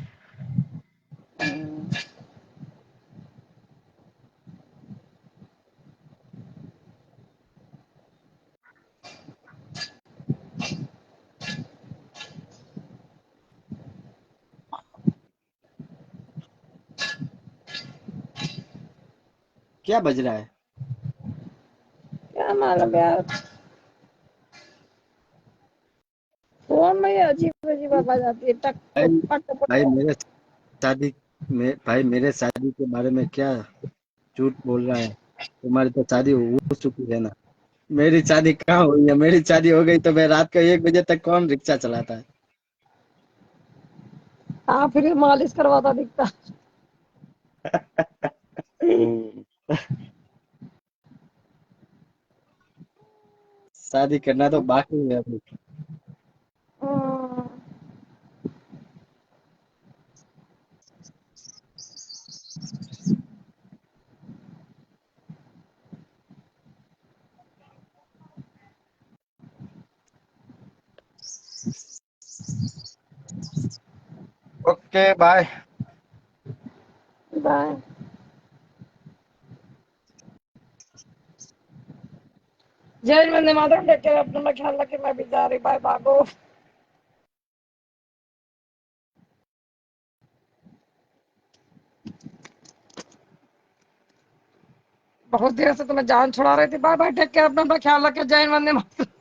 क्या बज रहा है? क्या मालूम यार, फोन में ये अजीब अजीब आवाज आती है, टक भाई टक पट भाई पट। शादी भाई मेरे शादी के बारे में क्या झूठ बोल रहा है? तुम्हारी तो शादी हो चुकी है ना। मेरी शादी कहाँ हुई है? मेरी शादी हो गई तो मैं रात को 1 बजे तक कौन रिक्शा चलाता है? हाँ फिर मालिश करवाता दिखता। शादी करना तो बाकी है अभी। हम्म, ओके बाय। बाय। जय वंदे मातरम, टेक केयर, अपना ख्याल रखे, मैं भी जा रही, बाय, भागो। बहुत देर से तुम्हें जान छुड़ा रही थी, बाय बाय, टेक केयर, अपना ख्याल रखे, जय वंदे मातरम।